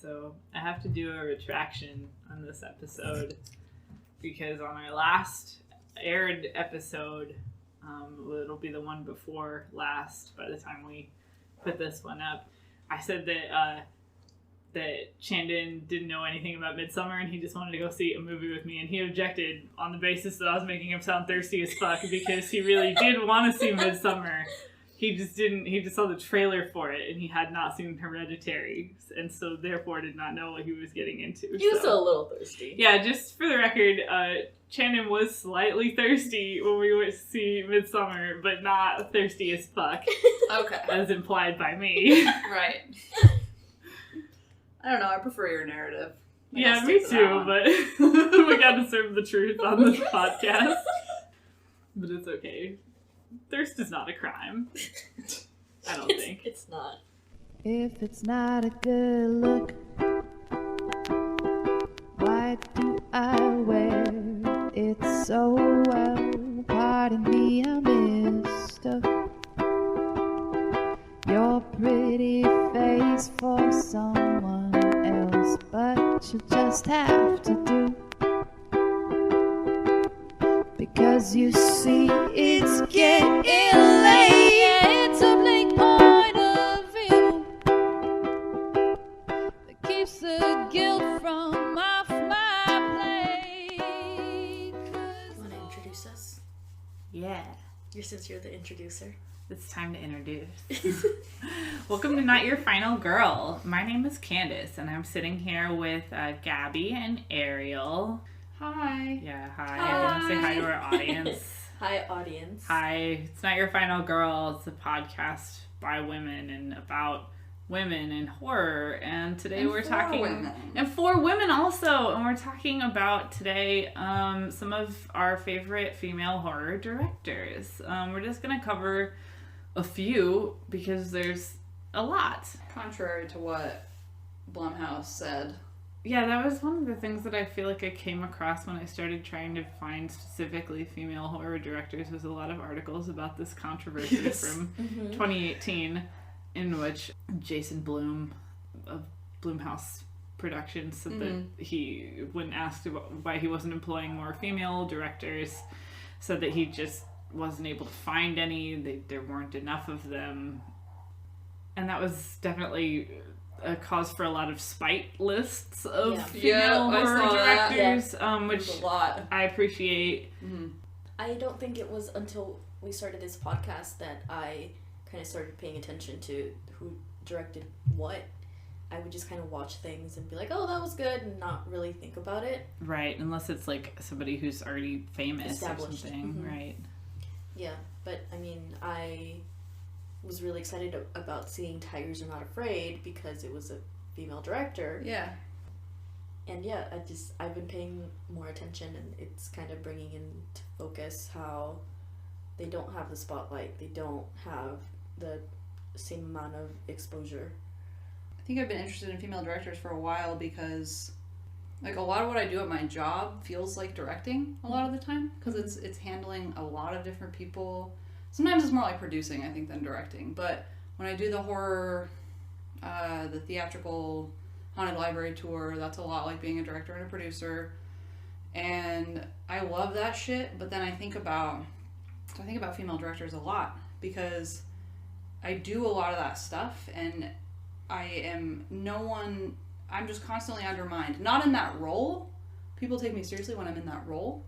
So I have to do a retraction on this episode because on our last aired episode, it'll be the one before last by the time we put this one up, I said that that Chandon didn't know anything about Midsummer and he just wanted to go see a movie with me, and he objected on the basis that I was making him sound thirsty as fuck because he really did want to see Midsummer. He just saw the trailer for it and he had not seen Hereditary, and so therefore did not know what he was getting into. He was still a little thirsty. Yeah, just for the record, Chandon was slightly thirsty when we went to see Midsummer, but not thirsty as fuck. Okay. As implied by me. Right. I don't know, I prefer your narrative. Yeah, me too, but we gotta serve the truth on this podcast. But it's okay. Thirst is not a crime. I don't think. It's not. If it's not a good look, why do I wear it so well? Pardon me, I mistook your pretty face for someone else, but you just have to do, because you see it's getting late. It's a bleak point of view that keeps the guilt from off my plate. You want to introduce us? Yeah. Since you're the introducer. It's time to introduce. Welcome to Not Your Final Girl. My name is Candace, and I'm sitting here with Gabby and Ariel. Hi. Yeah, hi. I didn't say hi to our audience. Hi, audience. Hi. It's Not Your Final Girl. It's a podcast by women and about women in horror. And today we're talking... women. And for women also. And we're talking about today some of our favorite female horror directors. We're just going to cover a few because there's a lot. Contrary to what Blumhouse said. Yeah, that was one of the things that I feel like I came across when I started trying to find specifically female horror directors. Was a lot of articles about this controversy from 2018 in which Jason Blum of Blumhouse Productions said that he, when asked about why he wasn't employing more female directors, said that he just wasn't able to find any. There weren't enough of them. And that was definitely a cause for a lot of spite lists of female horror directors, which a lot. I appreciate. Mm-hmm. I don't think it was until we started this podcast that I kind of started paying attention to who directed what. I would just kind of watch things and be like, oh, that was good, and not really think about it. Right, unless it's like somebody who's already famous or something, right? Yeah, but I mean, I was really excited about seeing Tigers Are Not Afraid because it was a female director. Yeah. And yeah, I've been paying more attention, and it's kind of bringing into focus how they don't have the spotlight. They don't have the same amount of exposure. I think I've been interested in female directors for a while because like a lot of what I do at my job feels like directing a lot of the time because it's handling a lot of different people. Sometimes it's more like producing, I think, than directing. But when I do the horror, the theatrical haunted library tour, that's a lot like being a director and a producer. And I love that shit, but then I think about female directors a lot because I do a lot of that stuff and I'm just constantly undermined. Not in that role. People take me seriously when I'm in that role.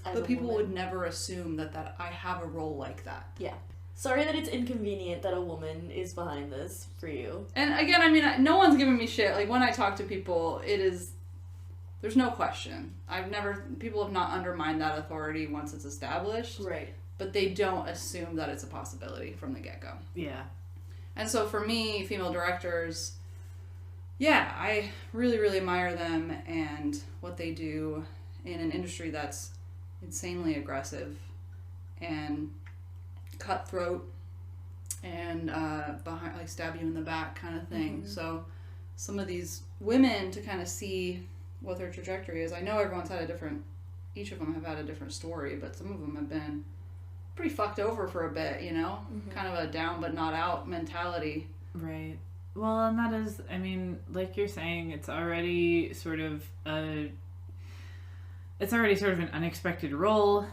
But people would never assume that I have a role like that. Yeah. Sorry that it's inconvenient that a woman is behind this for you. And again, I mean, no one's giving me shit. Like, when I talk to people, there's no question. People have not undermined that authority once it's established. Right. But they don't assume that it's a possibility from the get-go. Yeah. And so for me, female directors, yeah, I really, really admire them and what they do in an industry that's insanely aggressive and cutthroat and behind, like, stab you in the back kind of thing. Mm-hmm. So some of these women, to kind of see what their trajectory is, I know each of them have had a different story, but some of them have been pretty fucked over for a bit, you know? Mm-hmm. Kind of a down but not out mentality. Right. Well, and that is, I mean, like you're saying, it's already sort of an unexpected role,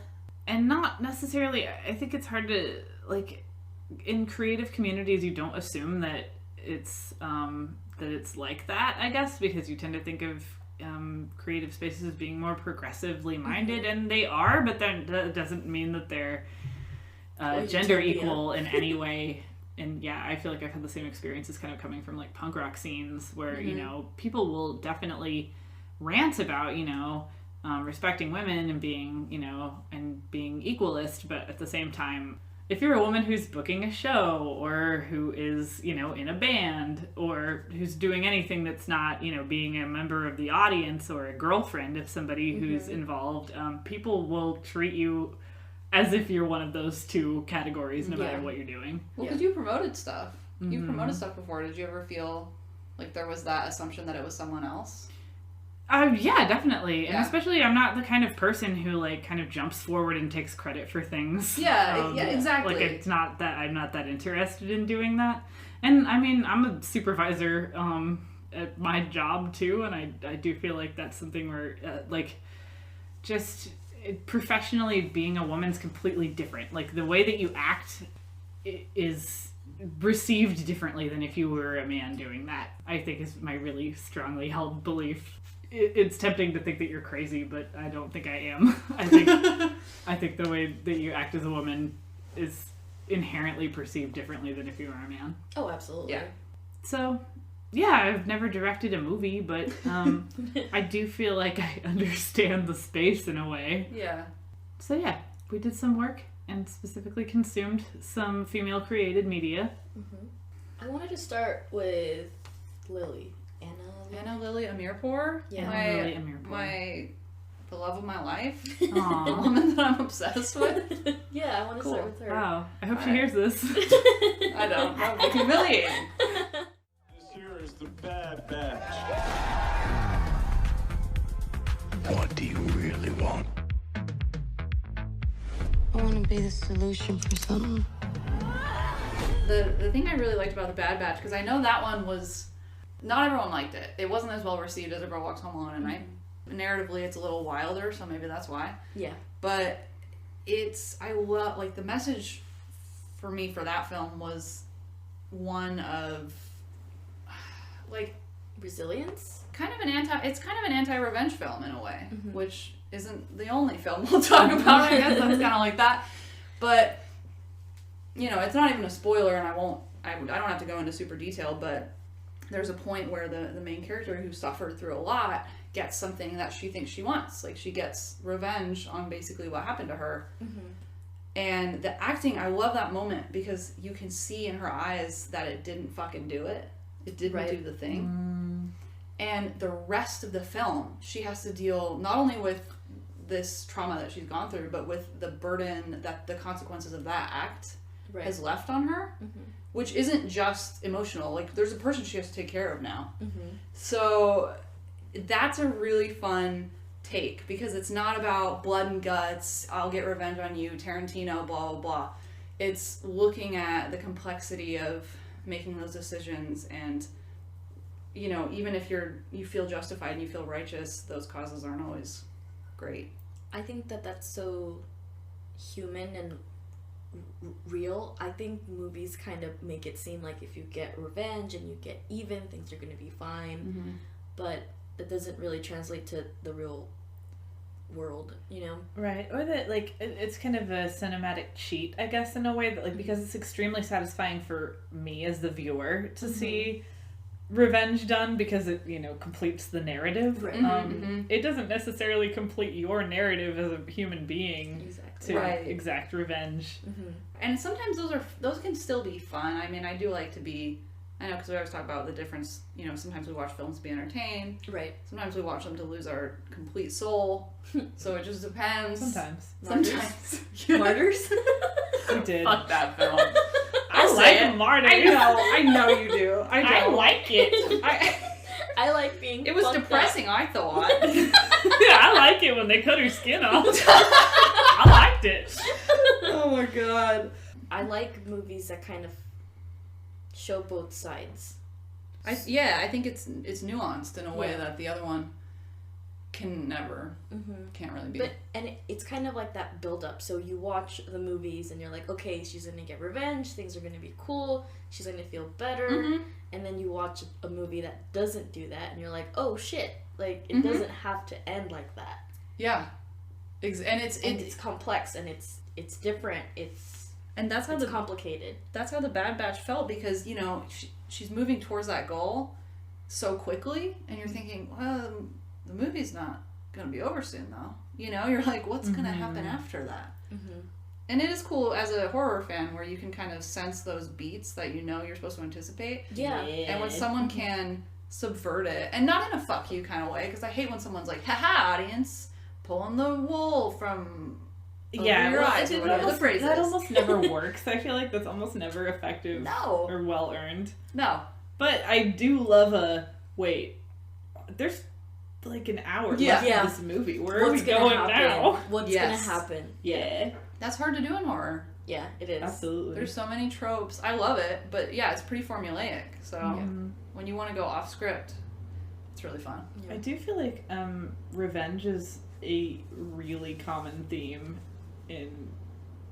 and not necessarily, I think it's hard to, like, in creative communities, you don't assume that it's like that, I guess, because you tend to think of creative spaces as being more progressively minded, and they are, but that doesn't mean that they're gender equal in any way. And yeah, I feel like I've had the same experiences kind of coming from like punk rock scenes where, you know, people will definitely rant about, you know, respecting women and being, you know, and being equalist, but at the same time, if you're a woman who's booking a show or who is, you know, in a band or who's doing anything that's not, you know, being a member of the audience or a girlfriend of somebody who's involved, people will treat you as if you're one of those two categories, no matter what you're doing. Well, because you promoted stuff. You promoted stuff before. Did you ever feel like there was that assumption that it was someone else? Yeah, definitely. Yeah. And especially, I'm not the kind of person who, like, kind of jumps forward and takes credit for things. Yeah, exactly. Like, it's not that I'm not that interested in doing that. And, I mean, I'm a supervisor at my job, too, and I do feel like that's something where, professionally being a woman's completely different. Like, the way that you act is received differently than if you were a man doing that, I think is my really strongly held belief. It's tempting to think that you're crazy, but I don't think I am. I think the way that you act as a woman is inherently perceived differently than if you were a man. Oh, absolutely. Yeah. So, yeah, I've never directed a movie, but I do feel like I understand the space in a way. Yeah. So yeah, we did some work and specifically consumed some female-created media. I wanted to start with Lily. Lily Amirpour. Yeah. Lily Amirpour. The love of my life. Aww. The woman that I'm obsessed with. Yeah, I want to start with her. Wow. I hope she hears this. I don't. That would be humiliating. This here is the Bad Batch. What do you really want? I want to be the solution for something. The thing I really liked about the Bad Batch, because I know that one was, not everyone liked it. It wasn't as well received as A Girl Walks Home Alone at Night. Narratively, it's a little wilder, so maybe that's why. Yeah. But I love, like, the message for me for that film was one of, like, resilience? It's kind of an anti-revenge film in a way, which isn't the only film we'll talk about. I guess that's kind of like that. But, you know, it's not even a spoiler, and I don't have to go into super detail, but there's a point where the main character, who suffered through a lot, gets something that she thinks she wants. Like, she gets revenge on basically what happened to her. And the acting, I love that moment because you can see in her eyes that it didn't fucking do it. It didn't do the thing. And the rest of the film, she has to deal not only with this trauma that she's gone through, but with the burden that the consequences of that act has left on her, which isn't just emotional. Like, there's a person she has to take care of now. So that's a really fun take, because it's not about blood and guts, I'll get revenge on you, Tarantino, blah, blah, blah. It's looking at the complexity of making those decisions, and, you know, even if you feel justified and you feel righteous, those causes aren't always great. I think that's so human and real. I think movies kind of make it seem like if you get revenge and you get even, things are going to be fine. But that doesn't really translate to the real world, you know? Right. Or that, like, it's kind of a cinematic cheat, I guess, in a way, that, like, because it's extremely satisfying for me as the viewer to see revenge done, because it, you know, completes the narrative. It doesn't necessarily complete your narrative as a human being to exact revenge. And sometimes those can still be fun. I mean, I do like to be, I know, because we always talk about the difference, you know, sometimes we watch films to be entertained. Right. Sometimes we watch them to lose our complete soul. So it just depends. Sometimes. Martyrs? We did. Fuck that film. I like Martyrs. I know you do. I like it. I like being It was depressing, I thought. Yeah, I like it when they cut her skin off. I liked it. Oh my god. I like movies that kind of show both sides. I think it's nuanced in a way that the other one can't really be. But it's kind of like that build up. So you watch the movies and you're like, okay, she's gonna get revenge, things are gonna be cool, she's gonna feel better, and then you watch a movie that doesn't do that and you're like, oh shit, like it doesn't have to end like that. Yeah. And it's complex and it's different. And that's how it's complicated. That's how the Bad Batch felt, because she's moving towards that goal so quickly, and you're thinking, well, the movie's not gonna be over soon though. You're like, what's gonna happen after that? And it is cool as a horror fan where you can kind of sense those beats that you're supposed to anticipate. Yeah. And when someone can subvert it, and not in a fuck you kind of way, because I hate when someone's like, haha, audience, pulling the wool from your eyes, or whatever the phrase that is. almost never works. I feel like that's almost never effective or well earned. No. But I do love there's like an hour left of this movie. Where are we going now? What's gonna happen? Yeah. That's hard to do in horror. Yeah, it is. Absolutely. There's so many tropes. I love it, but it's pretty formulaic. So when you want to go off script, it's really fun. I do feel like revenge is a really common theme in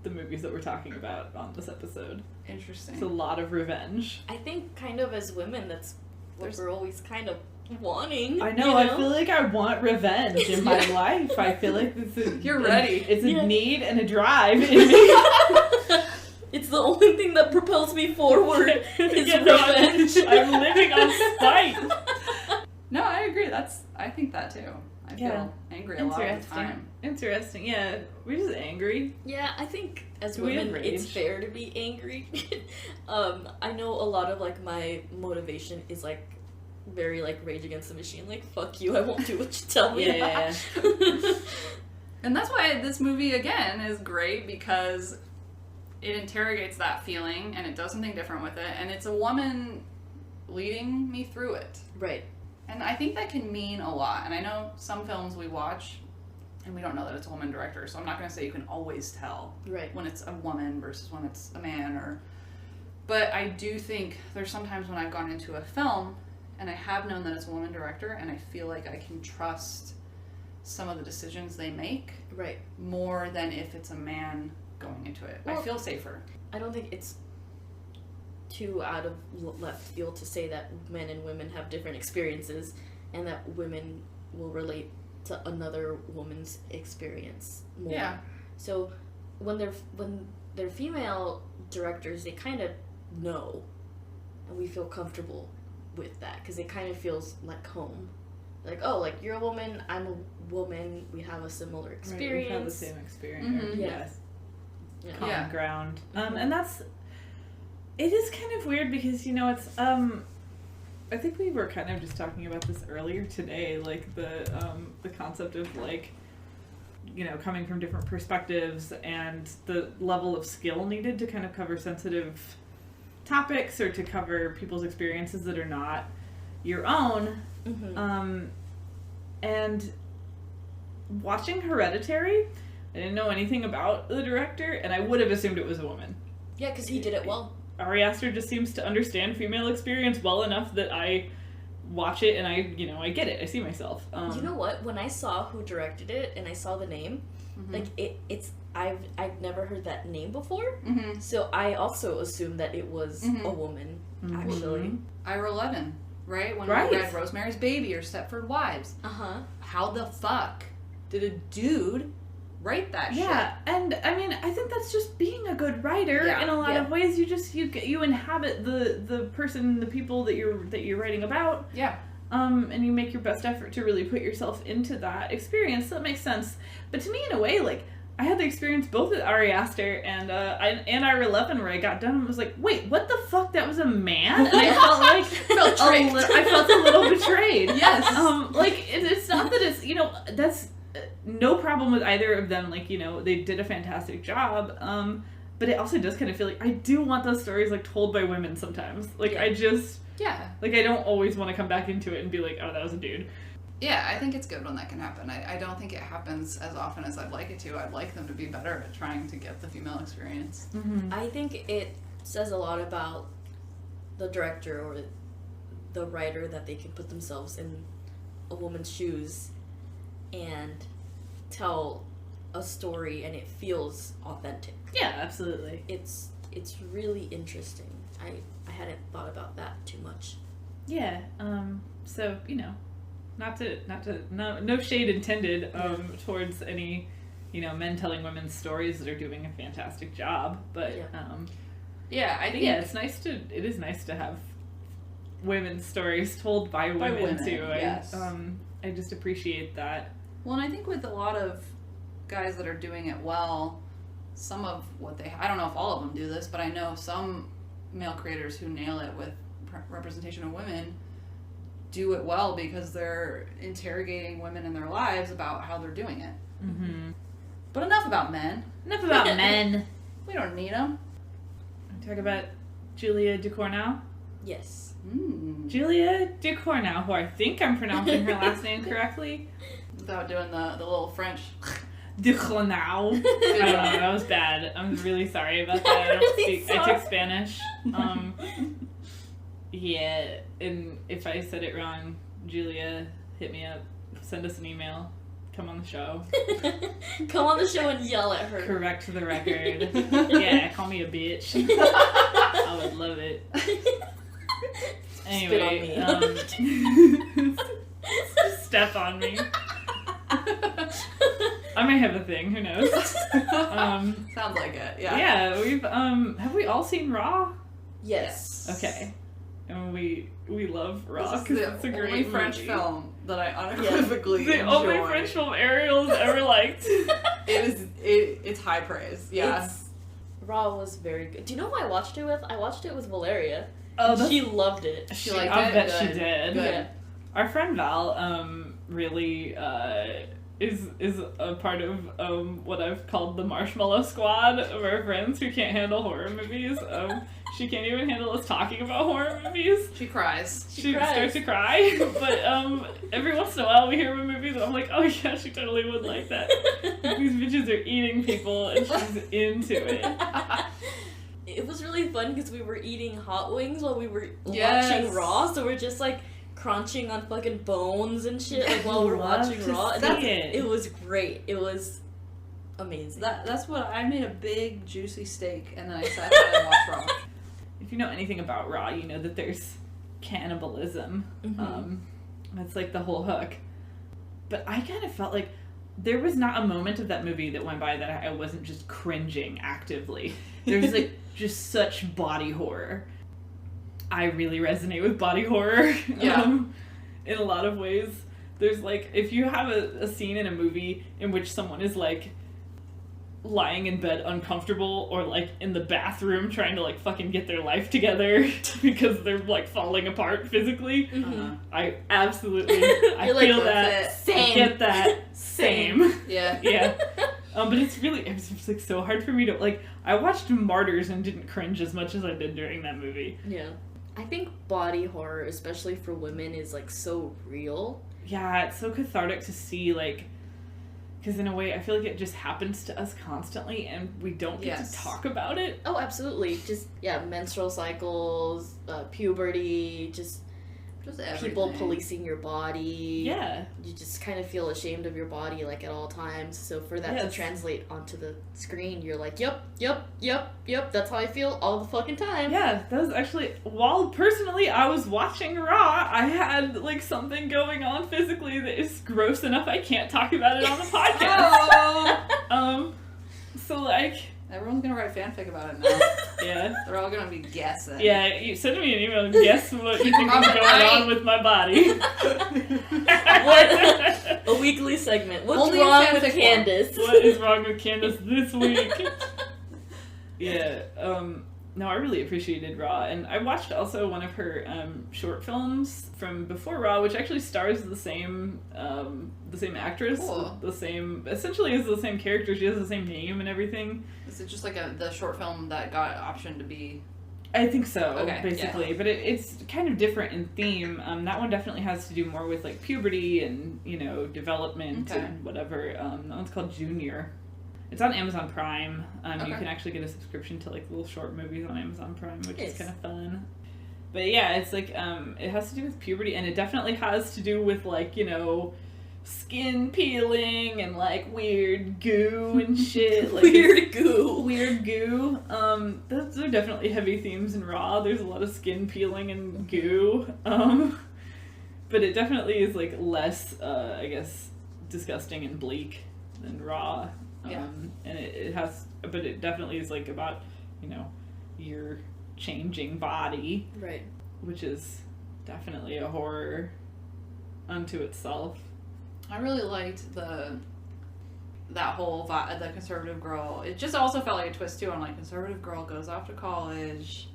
the movies that we're talking about on this episode. Interesting. It's a lot of revenge. I think kind of as women, that's what we're always kind of wanting. I know, I feel like I want revenge in my life. I feel like you're ready. It's a need and a drive in me. It's the only thing that propels me forward is revenge. I'm living on spite. No, I agree. I think that too. I feel angry a lot of the time. Interesting. Yeah, we're just angry. Yeah, I think as women, it's fair to be angry. I know a lot of like my motivation is like very like Rage Against the Machine, like fuck you, I won't do what you tell me. Yeah. And that's why this movie again is great, because it interrogates that feeling and it does something different with it, and it's a woman leading me through it. Right. And I think that can mean a lot. And I know some films we watch and we don't know that it's a woman director, so I'm not going to say you can always tell when it's a woman versus when it's a man. But I do think there's sometimes when I've gone into a film and I have known that it's a woman director, and I feel like I can trust some of the decisions they make more than if it's a man going into it. Well, I feel safer. I don't think it's too out of left field to say that men and women have different experiences and that women will relate to another woman's experience more. Yeah. So when they're female directors, they kind of know, and we feel comfortable with that because it kind of feels like home. Like, oh, like you're a woman, I'm a woman, we have a similar experience. We have the same experience. Mm-hmm. Yes. Yeah. Common ground. And that's, it is kind of weird because, it's, I think we were kind of just talking about this earlier today, like the concept of like, coming from different perspectives and the level of skill needed to kind of cover sensitive topics or to cover people's experiences that are not your own. Mm-hmm. And watching Hereditary, I didn't know anything about the director, and I would have assumed it was a woman. Yeah, because he did it well. Ari Aster just seems to understand female experience well enough that I watch it and I get it. I see myself. You know what? When I saw who directed it and I saw the name, mm-hmm. like it's I've never heard that name before, mm-hmm. so I also assumed that it was mm-hmm. a woman. Mm-hmm. Actually, Ira Levin, right? When we read Rosemary's Baby or Stepford Wives. How the fuck did a dude write that shit? Yeah, and I mean, I think that's just being a good writer in a lot of ways. You inhabit the person, the people that you're writing about. Yeah. And you make your best effort to really put yourself into that experience. So that makes sense. But to me, in a way, like, I had the experience both with Ari Aster and Ira Levin where I got done and was like, wait, what the fuck? That was a man? And I felt like I felt a little betrayed. Yes. It's not that it's, that's no problem with either of them. Like, they did a fantastic job. But it also does kind of feel like I do want those stories like told by women sometimes. Like I just like I don't always want to come back into it and be like, oh, that was a dude. Yeah, I think it's good when that can happen. I don't think it happens as often as I'd like it to. I'd like them to be better at trying to get the female experience. Mm-hmm. I think it says a lot about the director or the writer that they can put themselves in a woman's shoes and tell a story and it feels authentic. Yeah, absolutely. It's really interesting. I hadn't thought about that too much. Yeah. So, you know, no shade intended towards any, you know, men telling women's stories that are doing a fantastic job, but I think it is nice to have women's stories told by women too. Yes. I just appreciate that. Well, and I think with a lot of guys that are doing it well, some of what I don't know if all of them do this, but I know some male creators who nail it with representation of women do it well because they're interrogating women in their lives about how they're doing it. Mm-hmm. But enough about men. Enough about men. We don't need them. Talk about Julia Ducournau. Yes. Julia Ducournau, who I think I'm pronouncing her last name correctly. Without doing the little French. Ducournau. I don't know, that was bad. I'm really sorry about that. I took Spanish. Yeah, and if I said it wrong, Julia, hit me up. Send us an email. Come on the show. Come on the show and yell at her. Correct the record. Yeah, call me a bitch. I would love it. Anyway, step on me. I may have a thing, who knows? Sounds like it, yeah. Yeah, we've, have we all seen Raw? Yes. Okay. And we love Raw This because is it's a the great only French movie. film that I unequivocally The enjoy. only French film Ariel's ever liked. It's high praise, yeah. Raw was very good. Do you know who I watched it with? I watched it with Valeria. Oh, She loved it. She liked I it? bet Good. she did. Good. Yeah. Our friend Val really is a part of what I've called the marshmallow squad of our friends who can't handle horror movies. She can't even handle us talking about horror movies. She cries. She cries. starts to cry, but every once in a while we hear of a movie that I'm like, oh yeah, she totally would like that. These bitches are eating people and she's into it. It was really fun because we were eating hot wings while we were Yes. watching Raw, so we're just like crunching on fucking bones and shit like while we're Love watching to Raw. And see it. it was great. It was amazing. That's what I made, a big juicy steak and then I sat down and watched Raw. If you know anything about Raw, you know that there's cannibalism. That's like the whole hook. But I kind of felt like there was not a moment of that movie that went by that I wasn't just cringing actively. There's like just such body horror. I really resonate with body horror. Yeah. In a lot of ways. There's like, if you have a scene in a movie in which someone is like lying in bed uncomfortable or like in the bathroom trying to like fucking get their life together because they're like falling apart physically. I absolutely I like, feel "That's that. it. I Same. get that. Same. Yeah. Yeah. But it was just like so hard for me to like. I watched Martyrs and didn't cringe as much as I did during that movie. Yeah. I think body horror, especially for women, is like so real. Yeah, it's so cathartic to see like. Because in a way, I feel like it just happens to us constantly, and we don't get to talk about it. Oh, absolutely. Just, menstrual cycles, puberty, just people everything. policing your body. Yeah. You just kind of feel ashamed of your body, like, at all times. So for that to translate onto the screen, you're like, yep, that's how I feel all the fucking time. Yeah, that was actually, while personally I was watching Raw, I had, like, something going on physically that is gross enough I can't talk about it on the podcast. So, like... Everyone's gonna write fanfic about it now. Yeah. They're all gonna be guessing. Yeah, you send me an email and guess what you think is going on with my body. A weekly segment. What's Only wrong in with fanfic Candace? What is wrong with Candace this week? Yeah, no, I really appreciated Raw, and I watched also one of her short films from before Raw, which actually stars the same actress, Cool. essentially is the same character. She has the same name and everything. Is it just like the short film that got optioned to be? I think so, Okay, basically, but it's kind of different in theme. That one definitely has to do more with like puberty and development and whatever. That one's called Junior. It's on Amazon Prime. You can actually get a subscription to like little short movies on Amazon Prime, which is kind of fun. But yeah, it's like, it has to do with puberty, and it definitely has to do with, like, you know, skin peeling and, like, weird goo and shit. Like, Weird goo. Weird goo. Those are definitely heavy themes in Raw. There's a lot of skin peeling and goo. But it definitely is, like, less, I guess, disgusting and bleak than Raw. And it has, but it definitely is, like, about, you know, your changing body. Right. Which is definitely a horror unto itself. I really liked that whole the conservative girl. It just also felt like a twist too on like conservative girl goes off to college,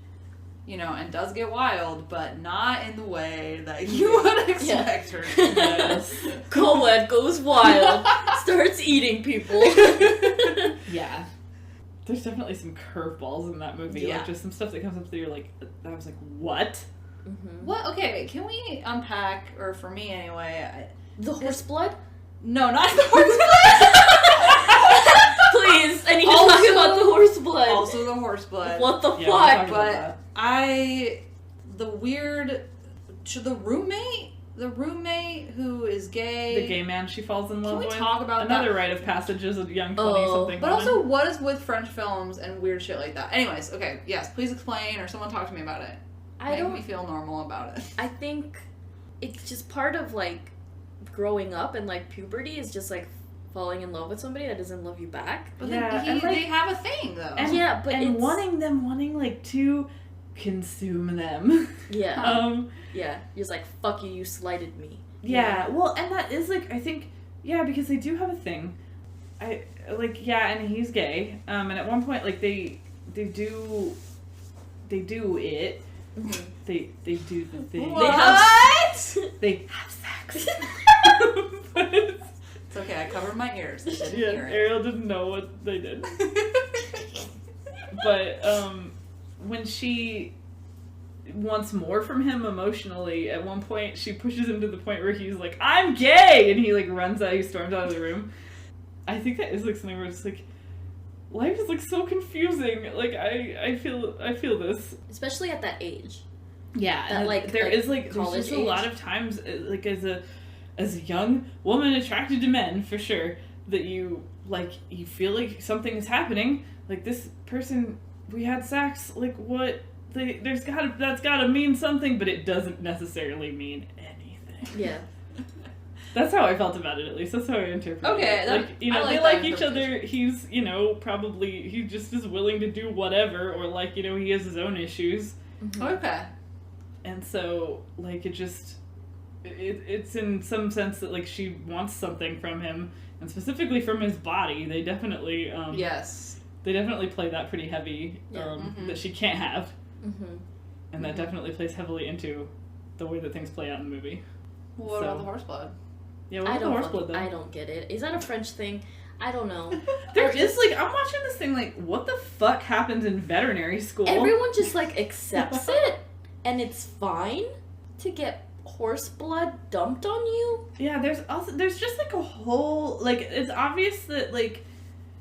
you know, and does get wild, but not in the way that you would expect her to. Yes. Co-ed goes wild, starts eating people. Yeah. There's definitely some curveballs in that movie. Yeah. Like, just some stuff that comes up that you're like, I was like, what? Mm-hmm. What? Okay, wait, can we unpack, or for me anyway, The horse blood? no, not the horse blood! Please, I need to talk about the horse blood. Also the horse blood. What the Yeah, we'll talk fuck? about that. The roommate who is gay. The gay man she falls in love Can we with. talk about Another that? rite of passage as a young 20-something But woman. also, what is with French films and weird shit like that? Anyways, okay, yes, please explain, or someone talk to me about it. Make me feel normal about it. I think it's just part of, like, growing up and, like, puberty is just, like, falling in love with somebody that doesn't love you back. But Yeah, then and, like- they have a thing, though. And, Yeah, but and it's- wanting, like, to consume them. Yeah. Yeah. You're just like, fuck you, you slighted me. Yeah, well, and that is, like, I think, yeah, because they do have a thing. And he's gay. And at one point, like, they do it. Mm-hmm. They do the thing. What? They have sex. But It's okay, I covered my ears. I didn't yeah, hear it. Ariel didn't know what they did. But, when she wants more from him emotionally, at one point she pushes him to the point where he's like, I'm gay! And he, like, runs out, he storms out of the room. I think that is, like, something where it's like, life is, like, so confusing. Like, I feel this. Especially at that age. Yeah, That, and like, there like, is, like, there's college just a lot age. of times, like, as a young woman attracted to men, for sure, that you feel like something is happening. Like, this person, we had sex, like, what? That's gotta mean something, but it doesn't necessarily mean anything. Yeah. That's how I felt about it, at least. That's how I interpreted Okay, it. that- Like, you know, I like they that like each other. interpretation. He's, you know, probably, he just is willing to do whatever, or, like, you know, he has his own issues. Mm-hmm. Okay. And so, like, it's in some sense that, like, she wants something from him, and specifically from his body. They definitely, Yes. they definitely play that pretty heavy, Yeah. that she can't have. Mm-hmm. And that definitely plays heavily into the way that things play out in the movie. What So- about the horse blood? Yeah, what about the horse blood, though? I don't get it. Is that a French thing? I don't know. There I is, just- like, I'm watching this thing, like, what the fuck happens in veterinary school? Everyone just, like, accepts it, and it's fine to get horse blood dumped on you. Yeah, there's just, like, a whole, like, it's obvious that, like,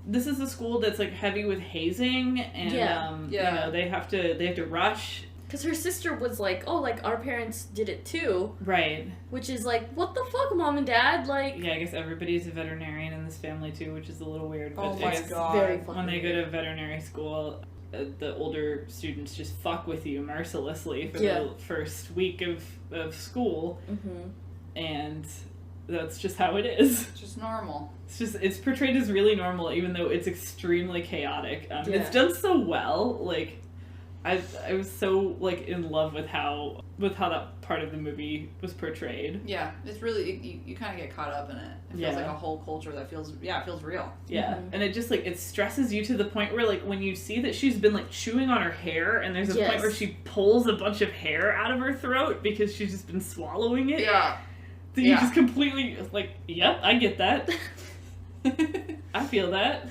this is a school that's, like, heavy with hazing, and, Yeah. Yeah. you know, they have to rush. Because her sister was like, oh, like, our parents did it too. Right. Which is like, what the fuck, mom and dad? Like, Yeah, I guess everybody's a veterinarian in this family, too, which is a little weird. But Oh I my guess god. very fucking when they go weird. to veterinary school, the older students just fuck with you mercilessly for Yeah. the first week of school, Mm-hmm. and that's just how it is. It's just normal. It's portrayed as really normal, even though it's extremely chaotic. Yeah. It's done so well. Like, I was so, like, in love with how that part of the movie was portrayed. Yeah, it's really, you kind of get caught up in it. It feels Yeah. like a whole culture that feels real. Yeah, Mhm. and it just, like, it stresses you to the point where, like, when you see that she's been, like, chewing on her hair, and there's a point Yes. where she pulls a bunch of hair out of her throat because she's just been swallowing it. Yeah. So you Yeah. just completely, like, yep, I get that. I feel that.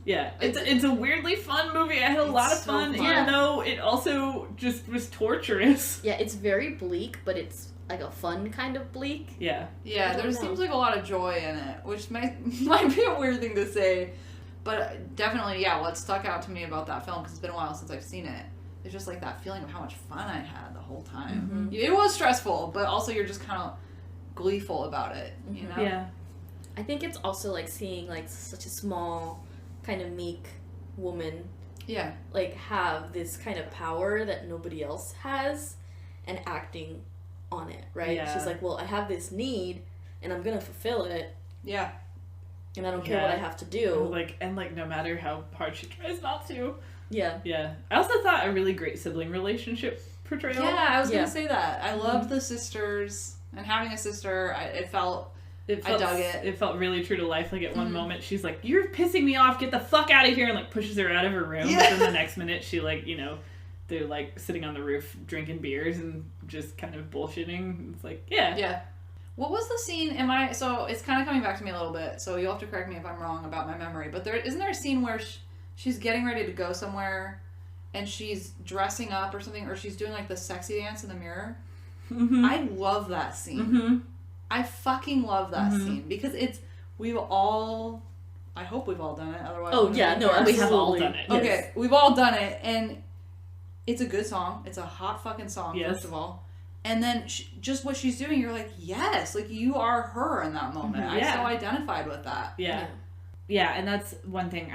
Yeah, it's a weirdly fun movie. I had a lot of so fun, fun. even though it also just was torturous. Yeah, it's very bleak, but it's like a fun kind of bleak. Yeah. Yeah, I there don't know. seems like a lot of joy in it, which might be a weird thing to say, but definitely, yeah, what stuck out to me about that film, because it's been a while since I've seen it, it's just like that feeling of how much fun I had the whole time. It was stressful, but also you're just kind of gleeful about it, you know? Yeah. I think it's also like seeing like such a small, kind of meek woman, like have this kind of power that nobody else has, and acting on it, right? Yeah. She's like, well, I have this need, and I'm gonna fulfill it. Yeah. And I don't care what I have to do. And no matter how hard she tries not to. Yeah. Yeah. I also thought a really great sibling relationship portrayal. Yeah, I was gonna say that. I loved the sisters, and having a sister, I dug it. It felt really true to life. Like at one moment, she's like, "You're pissing me off. Get the fuck out of here!" and like pushes her out of her room. But then the next minute, she like, you know, they're like sitting on the roof drinking beers and just kind of bullshitting. It's like, yeah. What was the scene? So it's kind of coming back to me a little bit. So you'll have to correct me if I'm wrong about my memory. But isn't there a scene where she's getting ready to go somewhere, and she's dressing up or something, or she's doing like the sexy dance in the mirror? I love that scene. I fucking love that scene because we've all, I hope we've all done it. Otherwise, we have all done it. Okay, yes. We've all done it, and it's a good song. It's a hot fucking song, first of all. And then just what she's doing, you're like, yes, like you are her in that moment. I so identified with that. Yeah, and that's one thing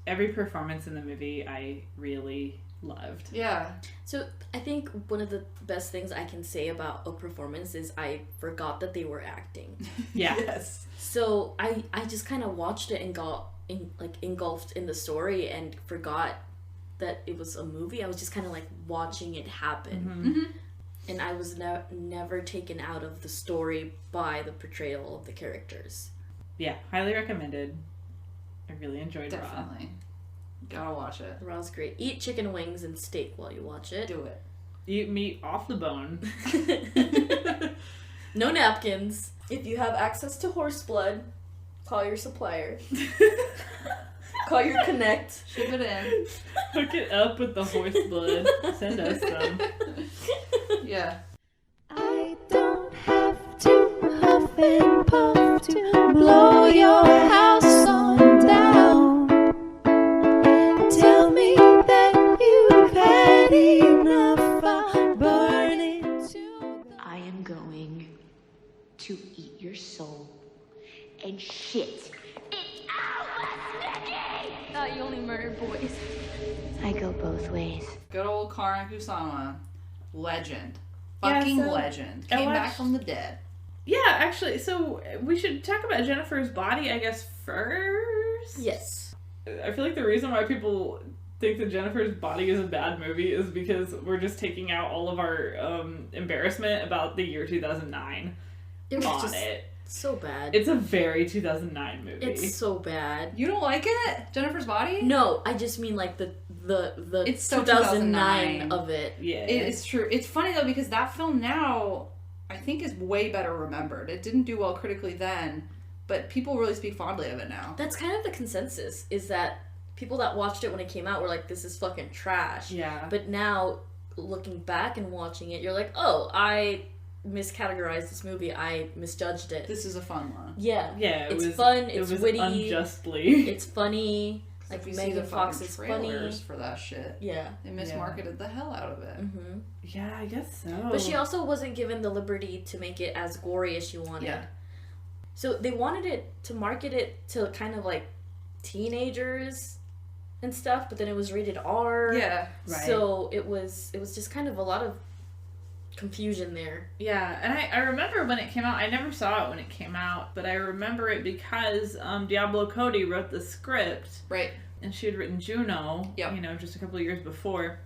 every performance in the movie I really loved. Yeah. So I think one of the best things I can say about a performance is I forgot that they were acting. Yeah. Yes. So I just kind of watched it and got engulfed in the story and forgot that it was a movie. I was just kind of like watching it happen. And I was never taken out of the story by the portrayal of the characters. Yeah, highly recommended. I really enjoyed Raw. Definitely. Gotta watch it. Raw's great. Eat chicken wings and steak while you watch it. Do it. Eat meat off the bone. No napkins. If you have access to horse blood, call your supplier. Call your connect. Ship it in. Hook it up with the horse blood. Send us some. Yeah. I don't have to huff and puff to blow your house on down. Tell me that you've had enough. I'll burn it to the... I am going to eat your soul and shit it out, Nicky! Thought you only murdered boys. I go both ways. Good old Karyn Kusama. Legend. Yeah, Fucking so legend. I Came back watched- from the dead. Yeah, actually, so we should talk about Jennifer's Body, I guess, first. Yes. I feel like the reason why people think that Jennifer's Body is a bad movie is because we're just taking out all of our embarrassment about the year 2009 It was on just it. so bad. It's a very 2009 movie. It's so bad. You don't like it? Jennifer's Body? No, I just mean like the It's so 2009 of it. Yeah. It is true. It's funny though because that film now I think is way better remembered. It didn't do well critically then, but people really speak fondly of it now. That's kind of the consensus, is that people that watched it when it came out were like, this is fucking trash. Yeah. But now, looking back and watching it, you're like, oh, I miscategorized this movie. I misjudged it. This is a fun one. Yeah. Yeah, it's fun, it's witty. Unjustly. It's funny. Like, If you Megan see the Fox fucking is funny. trailers for that shit. Yeah. They mismarketed the hell out of it. Mm-hmm. Yeah, I guess so. But she also wasn't given the liberty to make it as gory as she wanted. Yeah. So they wanted it to market it to kind of like teenagers and stuff, but then it was rated R. Yeah. Right. So it was just kind of a lot of confusion there. Yeah, and I remember when it came out, I never saw it when it came out, but I remember it because Diablo Cody wrote the script. Right. And she had written Juno, Yep. you know, just a couple of years before.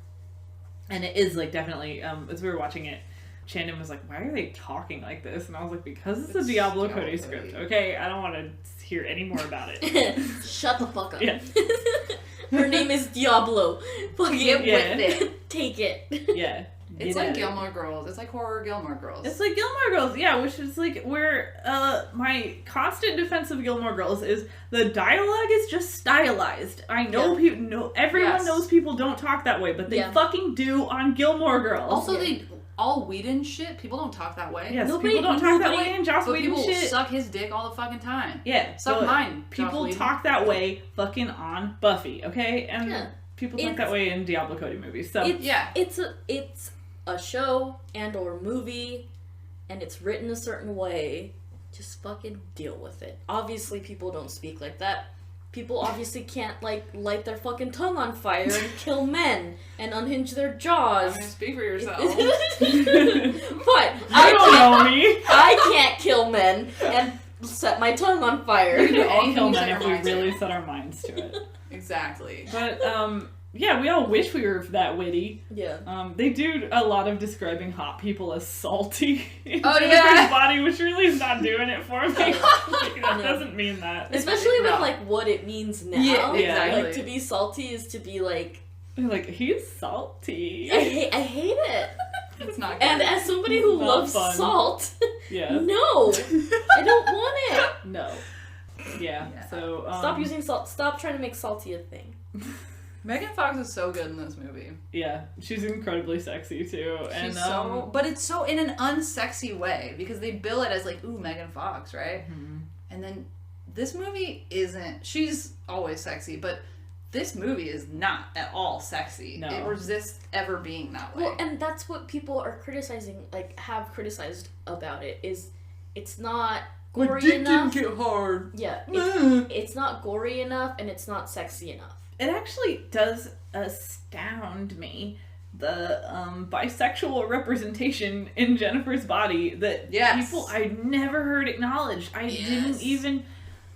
And it is, like, definitely, as we were watching it, Shandon was like, why are they talking like this? And I was like, because it's a Diablo Cody script, okay? I don't want to hear any more about it. Shut the fuck up. Yeah. Her name is Diablo. Fucking Yeah. with it. Take it. Yeah. It's Get like at it. Gilmore Girls. It's like horror Gilmore Girls. It's like Gilmore Girls, yeah, which is like where my constant defense of Gilmore Girls is the dialogue is just stylized. I know everyone knows people don't talk that way, but they fucking do on Gilmore Girls. Also, all Whedon shit, people don't talk that way. Yes, people don't talk that way in Joss But Whedon people shit. suck his dick all the fucking time. Yeah. Suck but mine, Joss People Whedon. talk that way fucking on Buffy, okay? And people think that way in Diablo Cody movies. So it's a show and or movie, and it's written a certain way. Just fucking deal with it. Obviously, people don't speak like that. People obviously can't, like, light their fucking tongue on fire and kill men and unhinge their jaws. I'm gonna speak for yourself. But you don't know me. I can't kill men and set my tongue on fire. We could all Anything kill you men set if your we mind to. really set our minds to it. Exactly. But, yeah, we all wish we were that witty. Yeah. They do a lot of describing hot people as salty in Oh, Jennifer's yeah. body, which really is not doing it for me. Like, that doesn't mean that. Especially with, No. like, what it means now. Yeah, exactly. Like, to be salty is to be, like... Like, he's salty. I hate it. It's not good. And as somebody who Not loves fun. salt, Yeah. no, I don't want it. No. Yeah. So, Stop using salt. Stop trying to make salty a thing. Megan Fox is so good in this movie. Yeah, she's incredibly sexy too, and She's so, but it's so in an unsexy way because they bill it as like, ooh, Megan Fox, right? Mhm. And then this movie isn't. She's always sexy, but this movie is not at all sexy. No. It resists ever being that way. Well, and that's what people are criticizing, like, have criticized about it, is it's not gory enough. get hard. Yeah, it's not gory enough, and it's not sexy enough. it actually does astound me the bisexual representation in Jennifer's body that people I never heard acknowledged. I didn't even,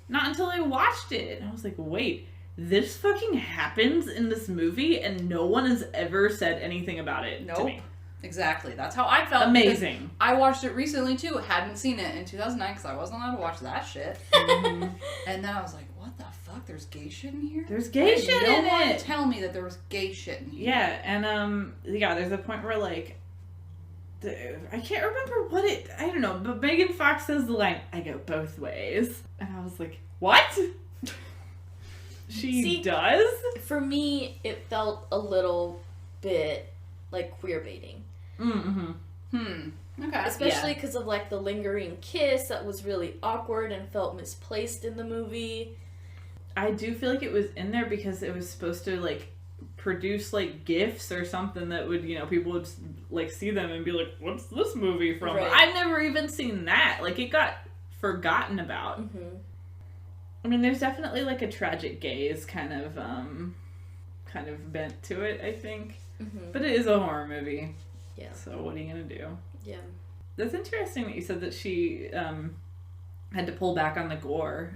not until I watched it, and I was like, wait, this fucking happens in this movie and no one has ever said anything about it to me. Exactly. That's how I felt. Amazing. I watched it recently too. Hadn't seen it in 2009 because I wasn't allowed to watch that shit. And then I was like, what the fuck? There's gay shit in here? There's gay shit in No one it. tell me that there was gay shit in here. Yeah, and yeah, there's a point where like, I can't remember what it, I don't know, but Megan Fox says the line, I go both ways. And I was like, what? She does? For me, it felt a little bit like queer baiting. Okay. Especially because of like the lingering kiss that was really awkward and felt misplaced in the movie. I do feel like it was in there because it was supposed to like produce like gifs or something that would, you know, people would like see them and be like, what's this movie from? Right. I've never even seen that. Like it got forgotten about. I mean, there's definitely like a tragic gaze kind of bent to it, I think. But it is a horror movie. Yeah. So what are you gonna do? Yeah. That's interesting that you said that she had to pull back on the gore.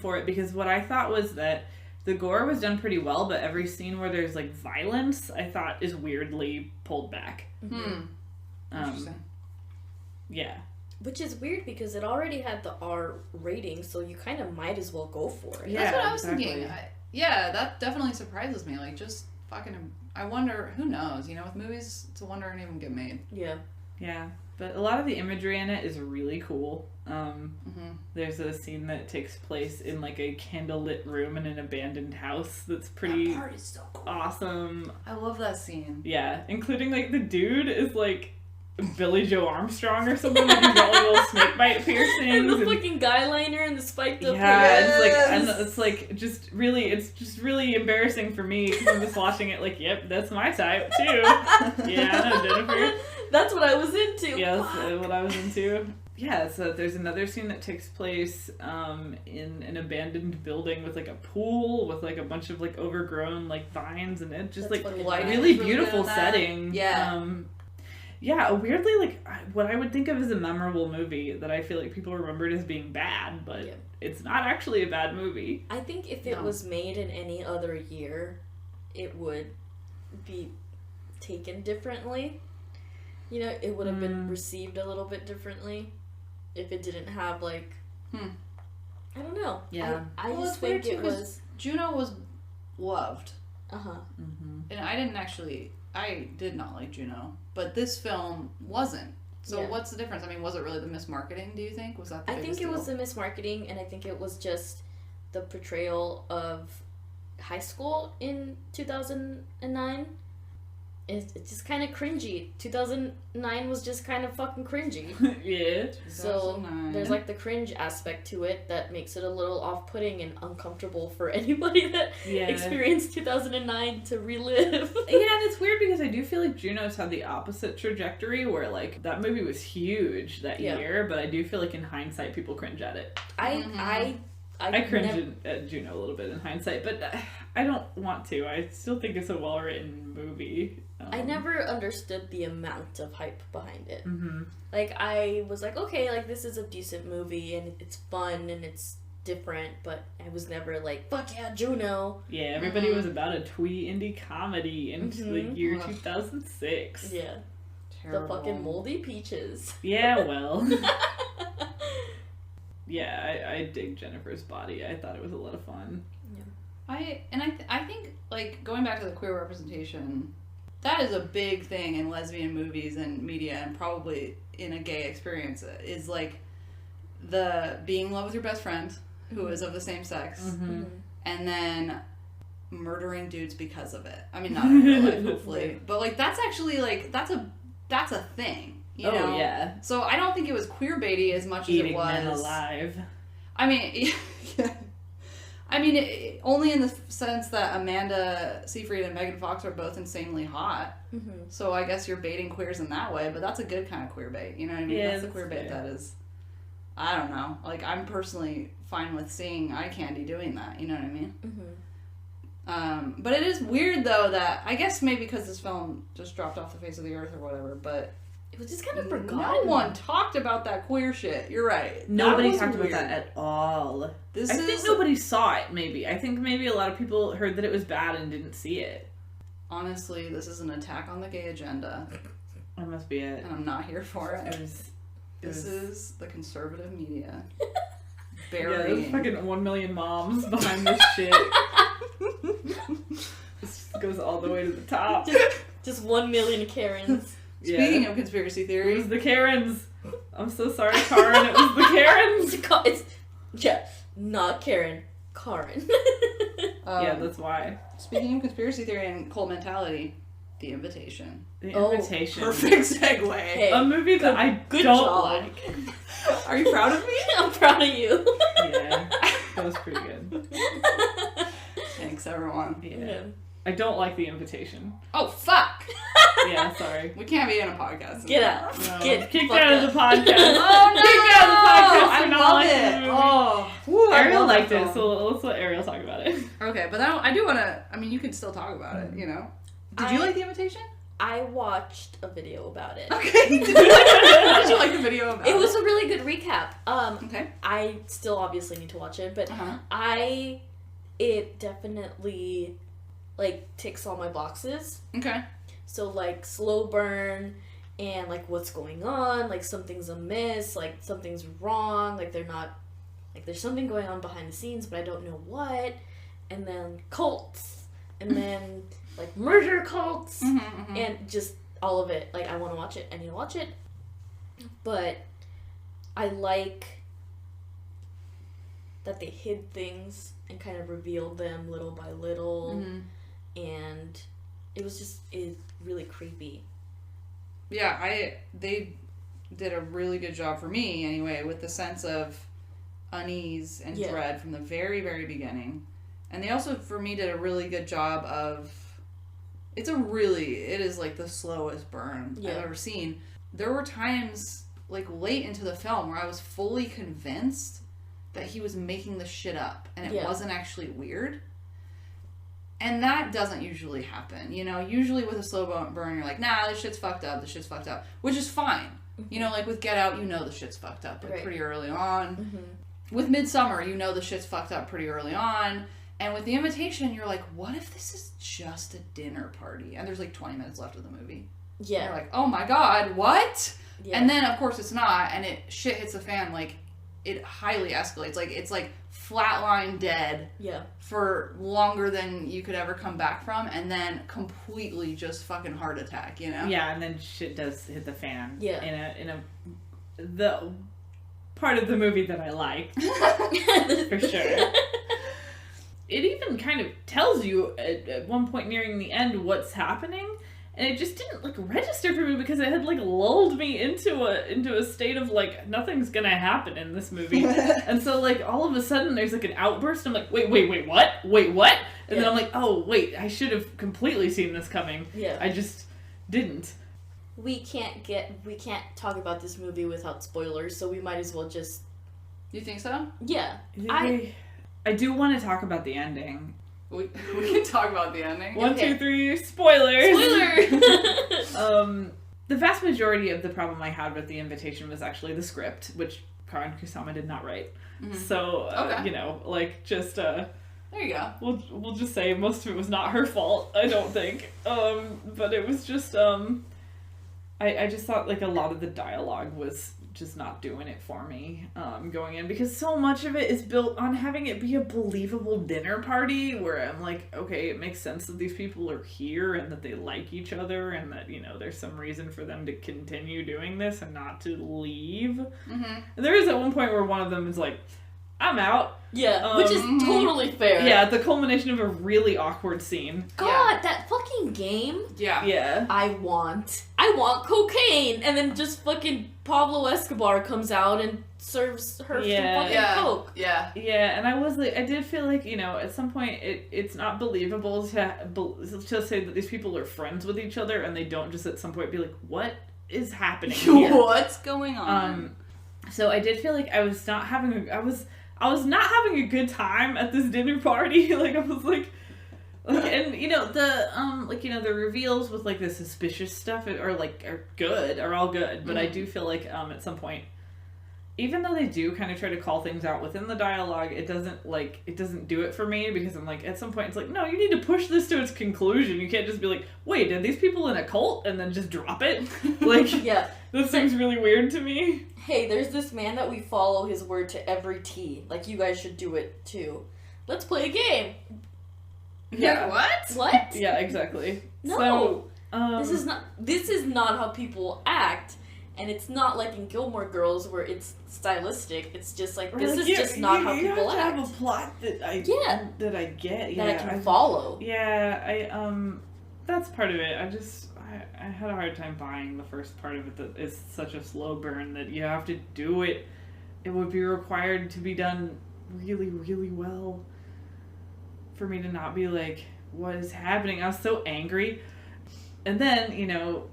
For it, because what I thought was that the gore was done pretty well, but every scene where there's like violence, I thought is weirdly pulled back. Interesting. Yeah. Which is weird because it already had the R rating, so you kind of might as well go for it. Yeah, That's what I was exactly. thinking. That definitely surprises me. Like, just fucking, I wonder, who knows? You know, with movies, it's a wonder and even get made. Yeah. Yeah. But a lot of the imagery in it is really cool. There's a scene that takes place in like a candlelit room in an abandoned house that's pretty That part is so cool. awesome. I love that scene. Yeah, including like the dude is like Billy Joe Armstrong or something. Like he's got like little snake bite piercings. And the fucking guy liner and the spiked up Yeah, hair. it's like, and it's like just really embarrassing for me because I'm just watching it like, yep, that's my type too. Yeah, I know, Jennifer. That's what I was into. Yes, what I was into. Yeah, so there's another scene that takes place in an abandoned building with like a pool with like a bunch of like overgrown like vines and it just That's like fucking really nice. Really beautiful good at that. setting. Yeah. Yeah, weirdly like what I would think of as a memorable movie that I feel like people remembered as being bad, but it's not actually a bad movie. I think if it was made in any other year, it would be taken differently. You know, it would have been received a little bit differently if it didn't have like I don't know. Yeah. I Well, just it's weird think too, it 'cause was Juno was loved. Mm-hmm. And I did not like Juno, but this film wasn't. So Yeah. what's the difference? I mean, was it really the mismarketing, do you think? Was that the I think biggest it was deal? the mismarketing, and I think it was just the portrayal of high school in 2009. it's just kind of cringy. 2009 was just kind of fucking cringy. Yeah. So 2009. there's like the cringe aspect to it that makes it a little off-putting and uncomfortable for anybody that Yeah. experienced 2009 to relive. Yeah, and it's weird because I do feel like Juno's had the opposite trajectory where, like, that movie was huge that year, but I do feel like in hindsight people cringe at it. I cringe at Juno a little bit in hindsight, but I don't want to. I still think it's a well-written movie. I never understood the amount of hype behind it. Mm-hmm. Like, I was like, okay, like, this is a decent movie, and it's fun, and it's different, but I was never like, fuck yeah, Juno. Yeah, everybody was about a twee indie comedy in the year 2006. Yeah. Terrible. The fucking moldy peaches. Yeah, well. Yeah, I dig Jennifer's Body. I thought it was a lot of fun. I think, like, going back to the queer representation, that is a big thing in lesbian movies and media, and probably in a gay experience, is like the being in love with your best friend who is of the same sex, and then murdering dudes because of it. I mean, not in real life, hopefully, but like that's actually like that's a thing. You know? Yeah. So I don't think it was queerbaity as much as it was men alive. I mean, yeah. I mean, only in the sense that Amanda Seyfried and Megan Fox are both insanely hot. So I guess you're baiting queers in that way, but that's a good kind of queer bait. You know what I mean? Yeah, that's the queer bait that is, I don't know. Like, I'm personally fine with seeing eye candy doing that. You know what I mean? But it is weird, though, that I guess maybe because this film just dropped off the face of the earth or whatever, but It was just kind of forgotten. no one talked about that queer shit. You're right. Nobody That was talked weird. about that at all. I This think is nobody saw it, maybe. I think maybe a lot of people heard that it was bad and didn't see it. honestly, this is an attack on the gay agenda, That must be it. and I'm not here for it. This is the conservative media Yeah, burying. there's fucking 1 million moms behind this shit. This goes all the way to the top. Just 1 million Karens. Speaking of conspiracy It theories, was the Karens. I'm so sorry, Karen. It was the Karens. Not Karen. Karen. Yeah, that's why. speaking of conspiracy theory and cult mentality, The Invitation. The Oh, Invitation. Perfect segue. Hey, A movie that I good don't job. like. Are you proud of me? I'm proud of you. Yeah, that was pretty good. Thanks, everyone. Yeah. I don't like The Invitation. Oh, fuck! Yeah, sorry. We can't be in a podcast. Get out. No, Get kicked fucked out of up. the podcast. Oh, no! Kicked out of the podcast for I not love liking the it. movie. Oh, woo, I Ariel love that liked it, film. so let's let Ariel talk about it. Okay, but I do want to. I mean, you can still talk about it. You know. Did you like The Invitation? I watched a video about it. Okay. Did you like the video about it? It was a really good recap. Okay. I still obviously need to watch it, but Uh-huh. it definitely like ticks all my boxes. Okay. So like slow burn and like what's going on, like something's amiss, like something's wrong, like they're not like there's something going on behind the scenes but I don't know what. And then cults and then like murder cults and just all of it. Like I want to watch it. I need to watch it. But I like that they hid things and kind of revealed them little by little. And it's really creepy. Yeah, they did a really good job for me anyway with the sense of unease and dread from the very, very beginning. And they also, for me, did a really good job of... it is like the slowest burn I've ever seen. There were times, like, late into the film where I was fully convinced that he was making the shit up and it wasn't actually weird. And that doesn't usually happen, you know? Usually with a slow burn, you're like, nah, this shit's fucked up, which is fine. You know, like with Get Out, you know the shit's fucked up pretty early on. With Midsommar, you know the shit's fucked up pretty early on. And with The Invitation, you're like, what if this is just a dinner party? And there's like 20 minutes left of the movie. Yeah. And you're like, oh my god, what? Yeah. And then, of course, it's not, and shit hits the fan, like, it highly escalates. Like, it's like flatline dead for longer than you could ever come back from, and then completely just fucking heart attack, you know? Yeah, and then shit does hit the fan. Yeah. The part of the movie that I liked. For sure. It even kind of tells you at one point nearing the end what's happening, And it just didn't, like, register for me because it had, like, lulled me into a state of, like, nothing's gonna happen in this movie. And so, like, all of a sudden there's, like, an outburst. I'm like, wait, what? Wait, what? And then I'm like, oh, wait, I should have completely seen this coming. Yeah. I just didn't. We can't talk about this movie without spoilers, so we might as well just... You think so? Yeah. I do want to talk about the ending. We can talk about the ending. 1, 2, 3, spoilers! Spoiler! The vast majority of the problem I had with The Invitation was actually the script, which Karyn Kusama did not write. Mm-hmm. So, you know, like, just, there you go. We'll just say most of it was not her fault, I don't think. But it was just, I just thought, like, a lot of the dialogue was just not doing it for me, going in, because so much of it is built on having it be a believable dinner party, where I'm like, okay, it makes sense that these people are here and that they like each other and that, you know, there's some reason for them to continue doing this and not to leave. Mm-hmm. And there is at one point where one of them is like, I'm out. Yeah, which is totally fair. Yeah, the culmination of a really awkward scene. God, that fucking game. Yeah. Yeah. I want cocaine, and then just fucking Pablo Escobar comes out and serves her some fucking coke. Yeah. Yeah, and I did feel like, you know, at some point it's not believable to say that these people are friends with each other, and they don't just at some point be like, what is happening here? What's going on? So I did feel like I was not having a good time at this dinner party. Like, I was like, and you know, the reveals with like the suspicious stuff are all good, but I do feel like at some point, even though they do kind of try to call things out within the dialogue, it doesn't do it for me, because I'm like, at some point it's like, no, you need to push this to its conclusion. You can't just be like, wait, are these people in a cult, and then just drop it? Like, yeah, this seems really weird to me. Hey, there's this man that we follow his word to every T. Like, you guys should do it too. Let's play a game. Yeah. What? Yeah, exactly. No. So, this is not how people act, and it's not like in Gilmore Girls where it's stylistic. It's just like, this is just not how people act. You have to have a plot that I get. That I can follow. Yeah, that's part of it. I had a hard time buying the first part of it, that is such a slow burn that you have to do it. It would be required to be done really, really well for me to not be like, what is happening? I was so angry. And then, you know,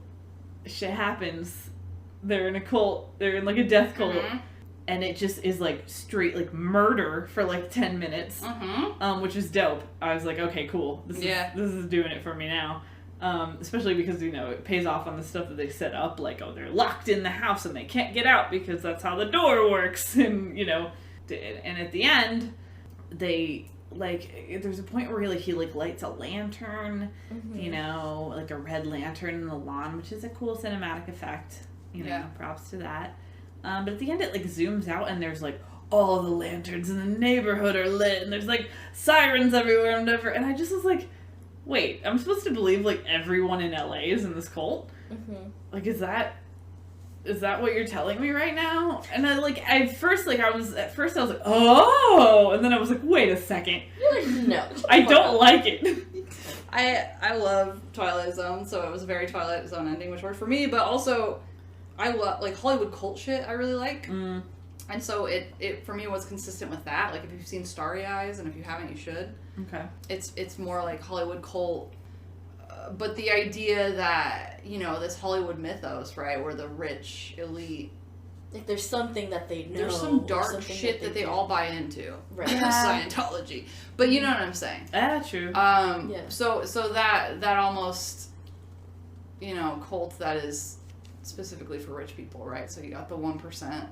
shit happens. They're in a cult. They're in like a death cult. Mm-hmm. And it just is like straight like murder for like 10 minutes. Mm-hmm. Which is dope. I was like, okay, cool. This is doing it for me now. Especially because, you know, it pays off on the stuff that they set up, like, oh, they're locked in the house and they can't get out because that's how the door works, and, you know, and at the end, they, like, there's a point where he lights a lantern, you know, like a red lantern in the lawn, which is a cool cinematic effect, you know, props to that, but at the end it, like, zooms out and there's, like, all the lanterns in the neighborhood are lit, and there's, like, sirens everywhere and whatever, and I just was like, wait, I'm supposed to believe, like, everyone in LA is in this cult? Mm-hmm. Like, is that what you're telling me right now? And I, like, at first I was like, oh! And then I was like, wait a second. You're like, no. I don't like it. I love Twilight Zone, so it was a very Twilight Zone ending, which worked for me, but also, I love, like, Hollywood cult shit I really like. Mm. And so it for me was consistent with that. Like, if you've seen Starry Eyes, and if you haven't, you should. Okay. It's more like Hollywood cult, but the idea that, you know, this Hollywood mythos, right, where the rich elite, like, there's something that they know. There's some dark shit that they all buy into. Right. Scientology. But you know what I'm saying. True. So that almost, you know, cult that is specifically for rich people, right? So you got the 1%.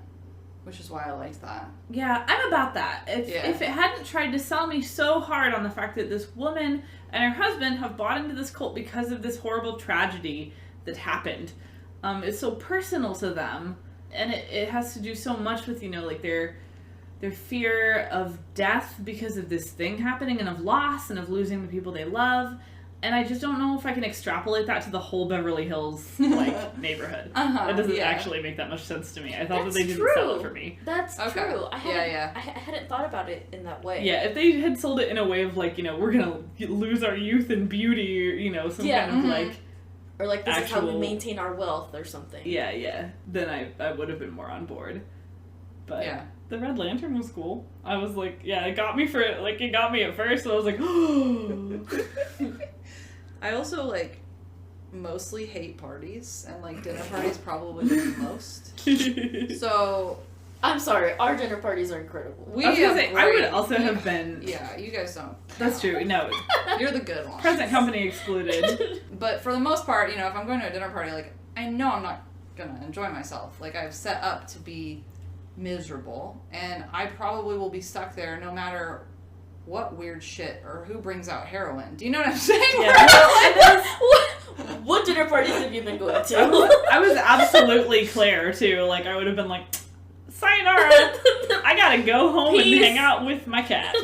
Which is why I liked that. Yeah, I'm about that. If it hadn't tried to sell me so hard on the fact that this woman and her husband have bought into this cult because of this horrible tragedy that happened, it's so personal to them, and it has to do so much with, you know, like their fear of death because of this thing happening, and of loss, and of losing the people they love. And I just don't know if I can extrapolate that to the whole Beverly Hills, like, neighborhood. It doesn't actually make that much sense to me. I thought that they didn't sell it for me. That's true. I hadn't thought about it in that way. Yeah, if they had sold it in a way of, like, you know, we're gonna lose our youth and beauty, or, you know, some kind of, like, Or like, this is how we actual- maintain our wealth or something. Yeah, then I would have been more on board. But Yeah. the Red Lantern was cool. I was like, yeah, it got me at first, so I was like, oh. I also, like, mostly hate parties, and, like, dinner parties probably the most. So, I'm sorry, our dinner parties are incredible. we I was gonna have say, I would great- also have been. Yeah, you guys don't. That's count. true. No, You're the good ones. present company excluded. But for the most part, you know, if I'm going to a dinner party, like, I know I'm not gonna enjoy myself. Like, I've set up to be miserable, and I probably will be stuck there no matter what weird shit or who brings out heroin. Do you know what I'm saying? What dinner parties have you been going to? I was absolutely Claire too. Like I would have been like, sayonara. I gotta go home Peace. and hang out with my cat.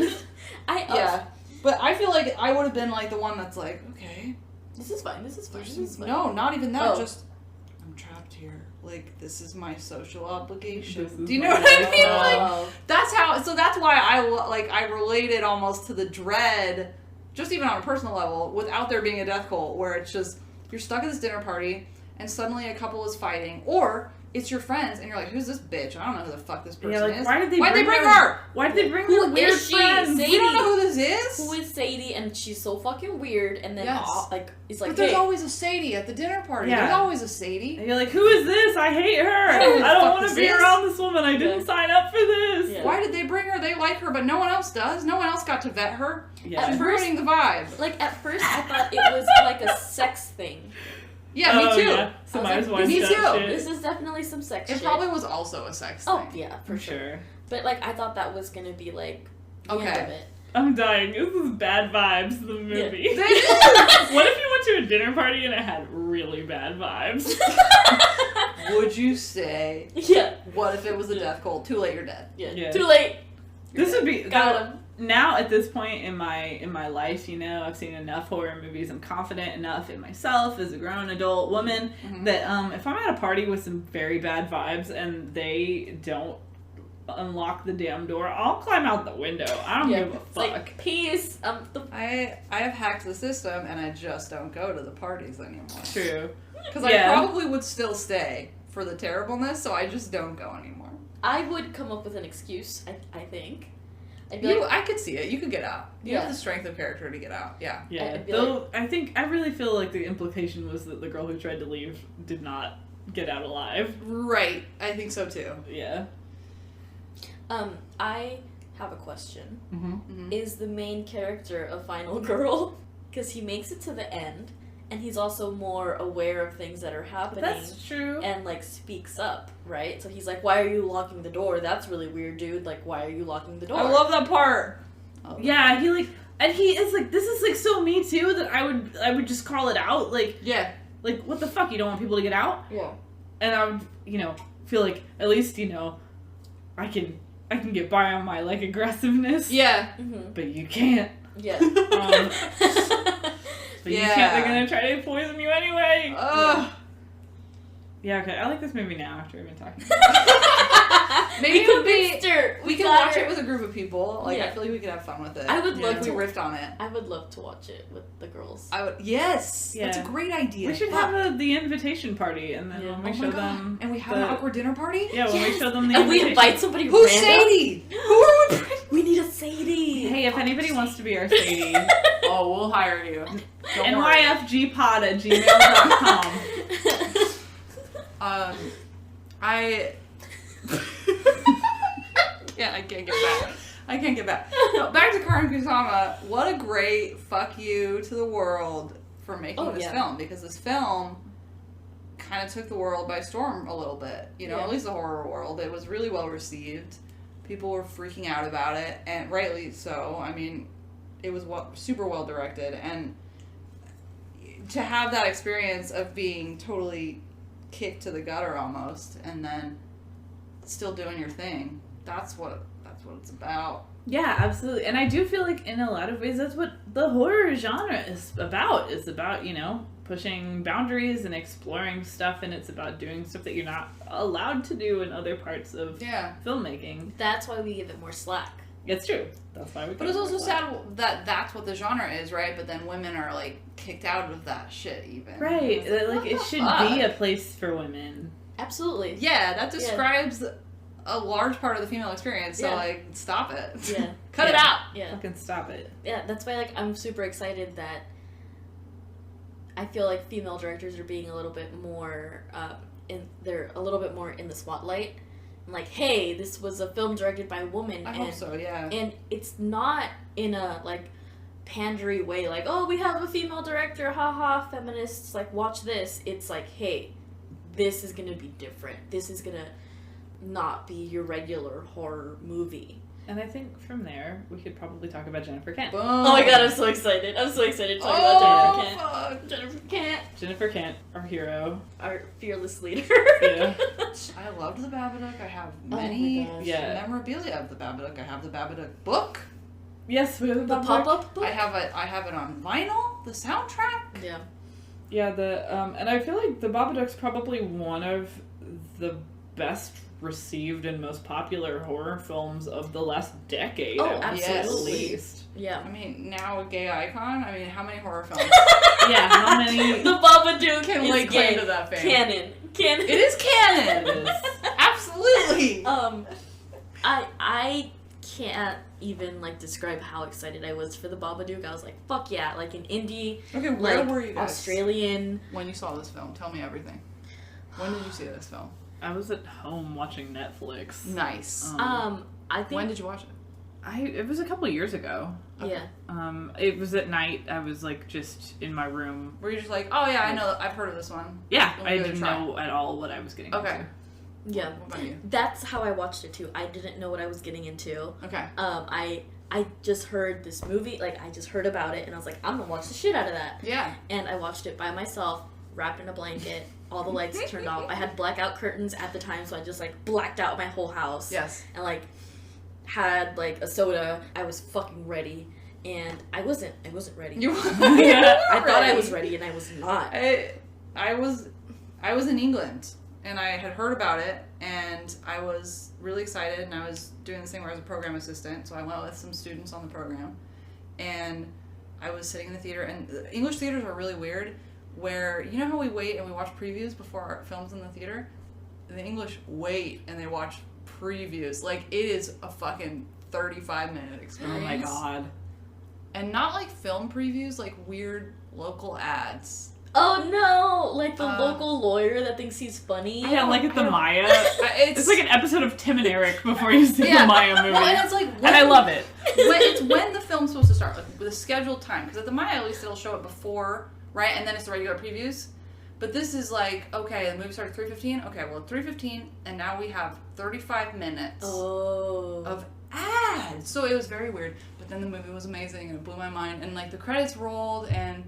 Yeah. But I feel like I would have been like the one that's like, okay, This is fine. This is fine. no, not even that. Oh. Just I'm trapped here. Like, this is my social obligation. This is Do you know my what I life mean? now. Like, Oh. that's how. So that's why I related almost to the dread, just even on a personal level, without there being a death cult, where it's just you're stuck at this dinner party and suddenly a couple is fighting, or it's your friends and you're like, who's this bitch? I don't know who the fuck this person Yeah, like is. why'd they bring bring her? Why did they bring Who their weird is she? friends? Sadie. We don't know who this is. Who is Sadie? And she's so fucking weird. And then Yes. like it's like, But there's hey, always a Sadie at the dinner party. Yeah. There's always a Sadie. And you're like, who is this? I hate her. I don't know who the I don't fuck want this to be is. around this woman. I didn't Yeah. sign up for this. Yeah. Why did they bring her? They like her, but no one else does. No one else got to vet her. Yeah. She's first- ruining the vibe. like at first I thought it was like a sex thing. Yeah, me too. Yeah. Some I was eyes like, wide me shut too. shit. This is definitely some sex It shit. probably was also a sex Oh thing. yeah, for sure. But like I thought that was gonna be like the Okay. end of it. I'm dying. This is bad vibes, the movie. They do. What if you went to a dinner party and it had really bad vibes? Would you say, Yeah. what if it was a death cult? Too late, you're dead. Yeah. Yeah. Too late. This would be Got him. now at this point in my life, you know, I've seen enough horror movies. I'm confident enough in myself as a grown adult woman that if I'm at a party with some very bad vibes and they don't unlock the damn door, I'll climb out the window. I don't give a It's fuck. like peace. I have hacked the system and I just don't go to the parties anymore. True. Because Yeah. I probably would still stay for the terribleness, so I just don't go anymore. I would come up with an excuse. I think. I'd be You, like, I could see it. You could get out. You Yeah. have the strength of character to get out. Yeah. Yeah. I'd be Though I really feel like the implication was that the girl who tried to leave did not get out alive. Right. I think so too. Yeah. I have a question. Mm-hmm. Is the main character a final girl? Because he makes it to the end, and he's also more aware of things that are happening. That's true. And like speaks up, right? So he's like, "Why are you locking the door? That's really weird, dude. Like, why are you locking the door?" I love that part. Yeah, he is like, this is like so me too that I would just call it out, like Yeah. what the fuck, you don't want people to get out? Yeah. And I would, feel like at least, I can get by on my like aggressiveness. Yeah. Mm-hmm. But you can't. Yeah. But you can't, they're gonna try to poison you anyway. Ugh. Yeah, okay, I like this movie now after we've been talking. Maybe we it would be. convinced her. We can got watch her. it with a group of people. Like, Yeah. I feel like we could have fun with it. I would Yeah. love If we to. riffed on it. I would love to watch it with the girls. I would. Yes. That's a Yeah. great idea. We should Fuck. have the invitation party, and then Yeah. when we Oh show my God. them, And we have an awkward dinner party? Yeah, when we show them the and we invitation. invite somebody Who's random. Sadie? Who are we bringing? We need a Sadie. Hey, if anybody wants to be our Sadie, Oh, we'll hire you. Don't worry. nyfgpod@gmail.com. Yeah, I can't get back. I can't get back. No, back to Karyn Kusama. What a great fuck you to the world for making this film, because this film kind of took the world by storm a little bit. At least the horror world. It was really well received. People were freaking out about it, and rightly so. I mean, it was super well directed, and to have that experience of being totally kicked to the gutter almost, and then still doing your thing. That's what it's about. Yeah, absolutely. And I do feel like in a lot of ways that's what the horror genre is about. It's about, pushing boundaries and exploring stuff, and it's about doing stuff that you're not allowed to do in other parts of filmmaking. That's why we give it more slack. It's true. That's why we. But it's also sad that that's what the genre is, right? But then women are like kicked out of that shit, even. Right. Like it should be a place for women. Absolutely. Yeah, that describes a large part of the female experience. So like, stop it. Yeah. Cut it out. Yeah. Fucking stop it. Yeah. That's why like I'm super excited that I feel like female directors are being a little bit more they're a little bit more in the spotlight. Like, hey, this was a film directed by a woman. I hope so, yeah. And it's not in a, like, pandery way, like, oh, we have a female director, haha, feminists, like, watch this. It's like, hey, this is gonna be different. This is gonna not be your regular horror movie. And I think from there, we could probably talk about Jennifer Kent. Boom. Oh my god, I'm so excited. I'm so excited to talk about Jennifer Kent. Fuck. Jennifer Kent. Jennifer Kent, our hero. Our fearless leader. Yeah. I loved the Babadook. I have Oh many my gosh. memorabilia of the Babadook. I have the Babadook book. Yes, we have The pop-up book? I have it on vinyl. The soundtrack. Yeah. Yeah, and I feel like the Babadook's probably one of the best received and most popular horror films of the last decade. Oh, I would say, absolutely. At least. Yeah. I mean, now a gay icon. I mean, how many horror films Yeah, how many? The Babadook can is lay claim gay. to that fame? Canon. It is canon. It is. Absolutely. I can't even like describe how excited I was for the Babadook. I was like, fuck yeah, like an indie, Okay, where like were you guys Australian. when you saw this film? Tell me everything. When did you see this film? I was at home watching Netflix. Nice. I think When did you watch it? It was a couple years ago. yeah. It was at night. I was like just in my room. Were you just like, oh yeah, I know, I've heard of this one? Yeah, Let me I give it a didn't try. know at all what I was getting Okay. into. Yeah. What about you? That's how I watched it too. I didn't know what I was getting into. Okay. I just heard this movie, like I just heard about it and I was like, I'm gonna watch the shit out of that. Yeah. And I watched it by myself, wrapped in a blanket, all the lights turned off. I had blackout curtains at the time, so I just like blacked out my whole house. Yes. And like had like a soda. I was fucking ready. And I wasn't ready. You I thought I was ready and I was not. I was in England and I had heard about it and I was really excited and I was doing this thing where I was a program assistant, so I went with some students on the program and I was sitting in the theater, and English theaters are really weird where, you know how we wait and we watch previews before our films in the theater? The English wait and they watch previews. Like, it is a fucking 35-minute experience. Oh my god. And not like film previews, like weird local ads. Oh no! Like the local lawyer that thinks he's funny. Yeah, like at the Maya. It's It's like an episode of Tim and Eric before you see the Maya movie. Well, and it's like and I love it. when the film's supposed to start, like with a scheduled time. Because at the Maya, at least it'll show it before, right? And then it's the regular previews. But this is like, okay, the movie started at 3:15. Okay, well, 3:15, and now we have 35 minutes of ads. So it was very weird. But then the movie was amazing, and it blew my mind. And like the credits rolled, and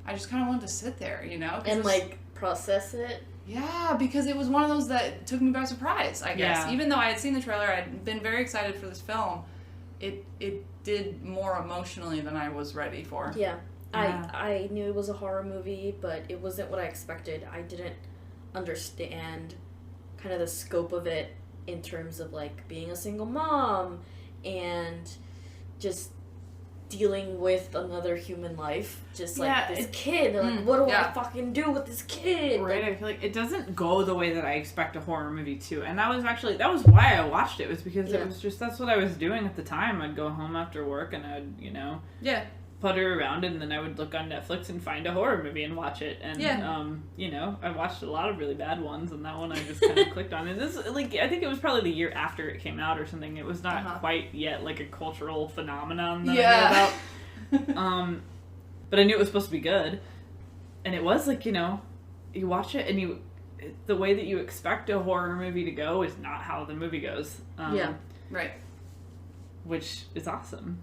I just kind of wanted to sit there, you know? And like process it. Yeah, because it was one of those that took me by surprise, I guess. Yeah. Even though I had seen the trailer, I'd been very excited for this film. It did more emotionally than I was ready for. Yeah. Yeah. I knew it was a horror movie, but it wasn't what I expected. I didn't understand kind of the scope of it in terms of like being a single mom and just dealing with another human life. Just like this kid. Like, what do I fucking do with this kid? Right, Like, I feel like it doesn't go the way that I expect a horror movie to. And that was why I watched it, was because it was just, that's what I was doing at the time. I'd go home after work and I'd, Yeah. putter around, and then I would look on Netflix and find a horror movie and watch it. And I watched a lot of really bad ones, and that one I just kind of clicked on. And this, like, I think it was probably the year after it came out or something. It was not quite yet like a cultural phenomenon that I knew about. But I knew it was supposed to be good, and it was like, you watch it and the way that you expect a horror movie to go is not how the movie goes. Right. Which is awesome.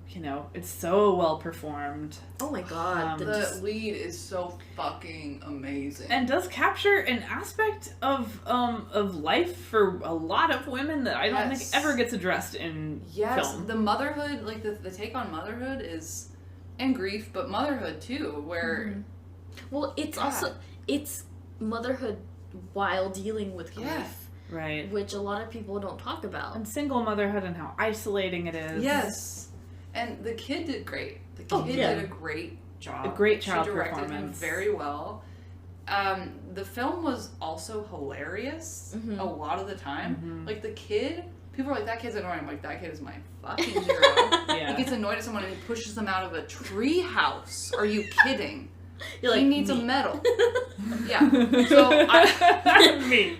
It's so well performed. oh my god. The lead is so fucking amazing. And does capture an aspect of life for a lot of women that I don't think ever gets addressed in film. The motherhood, like the take on motherhood is, and grief, but motherhood too, where... Well, it's also, it's motherhood while dealing with grief. Right. which a lot of people don't talk about. And single motherhood and how isolating it is. Yes. And the kid did great. The kid did a great job. A great child she directed performance. him very well. The film was also hilarious a lot of the time. Like the kid, people are like, that kid's annoying. I'm like, that kid is my fucking hero. Yeah. He gets annoyed at someone and he pushes them out of a tree house. Are you kidding? You're He like, needs a me. medal. Yeah. So Me.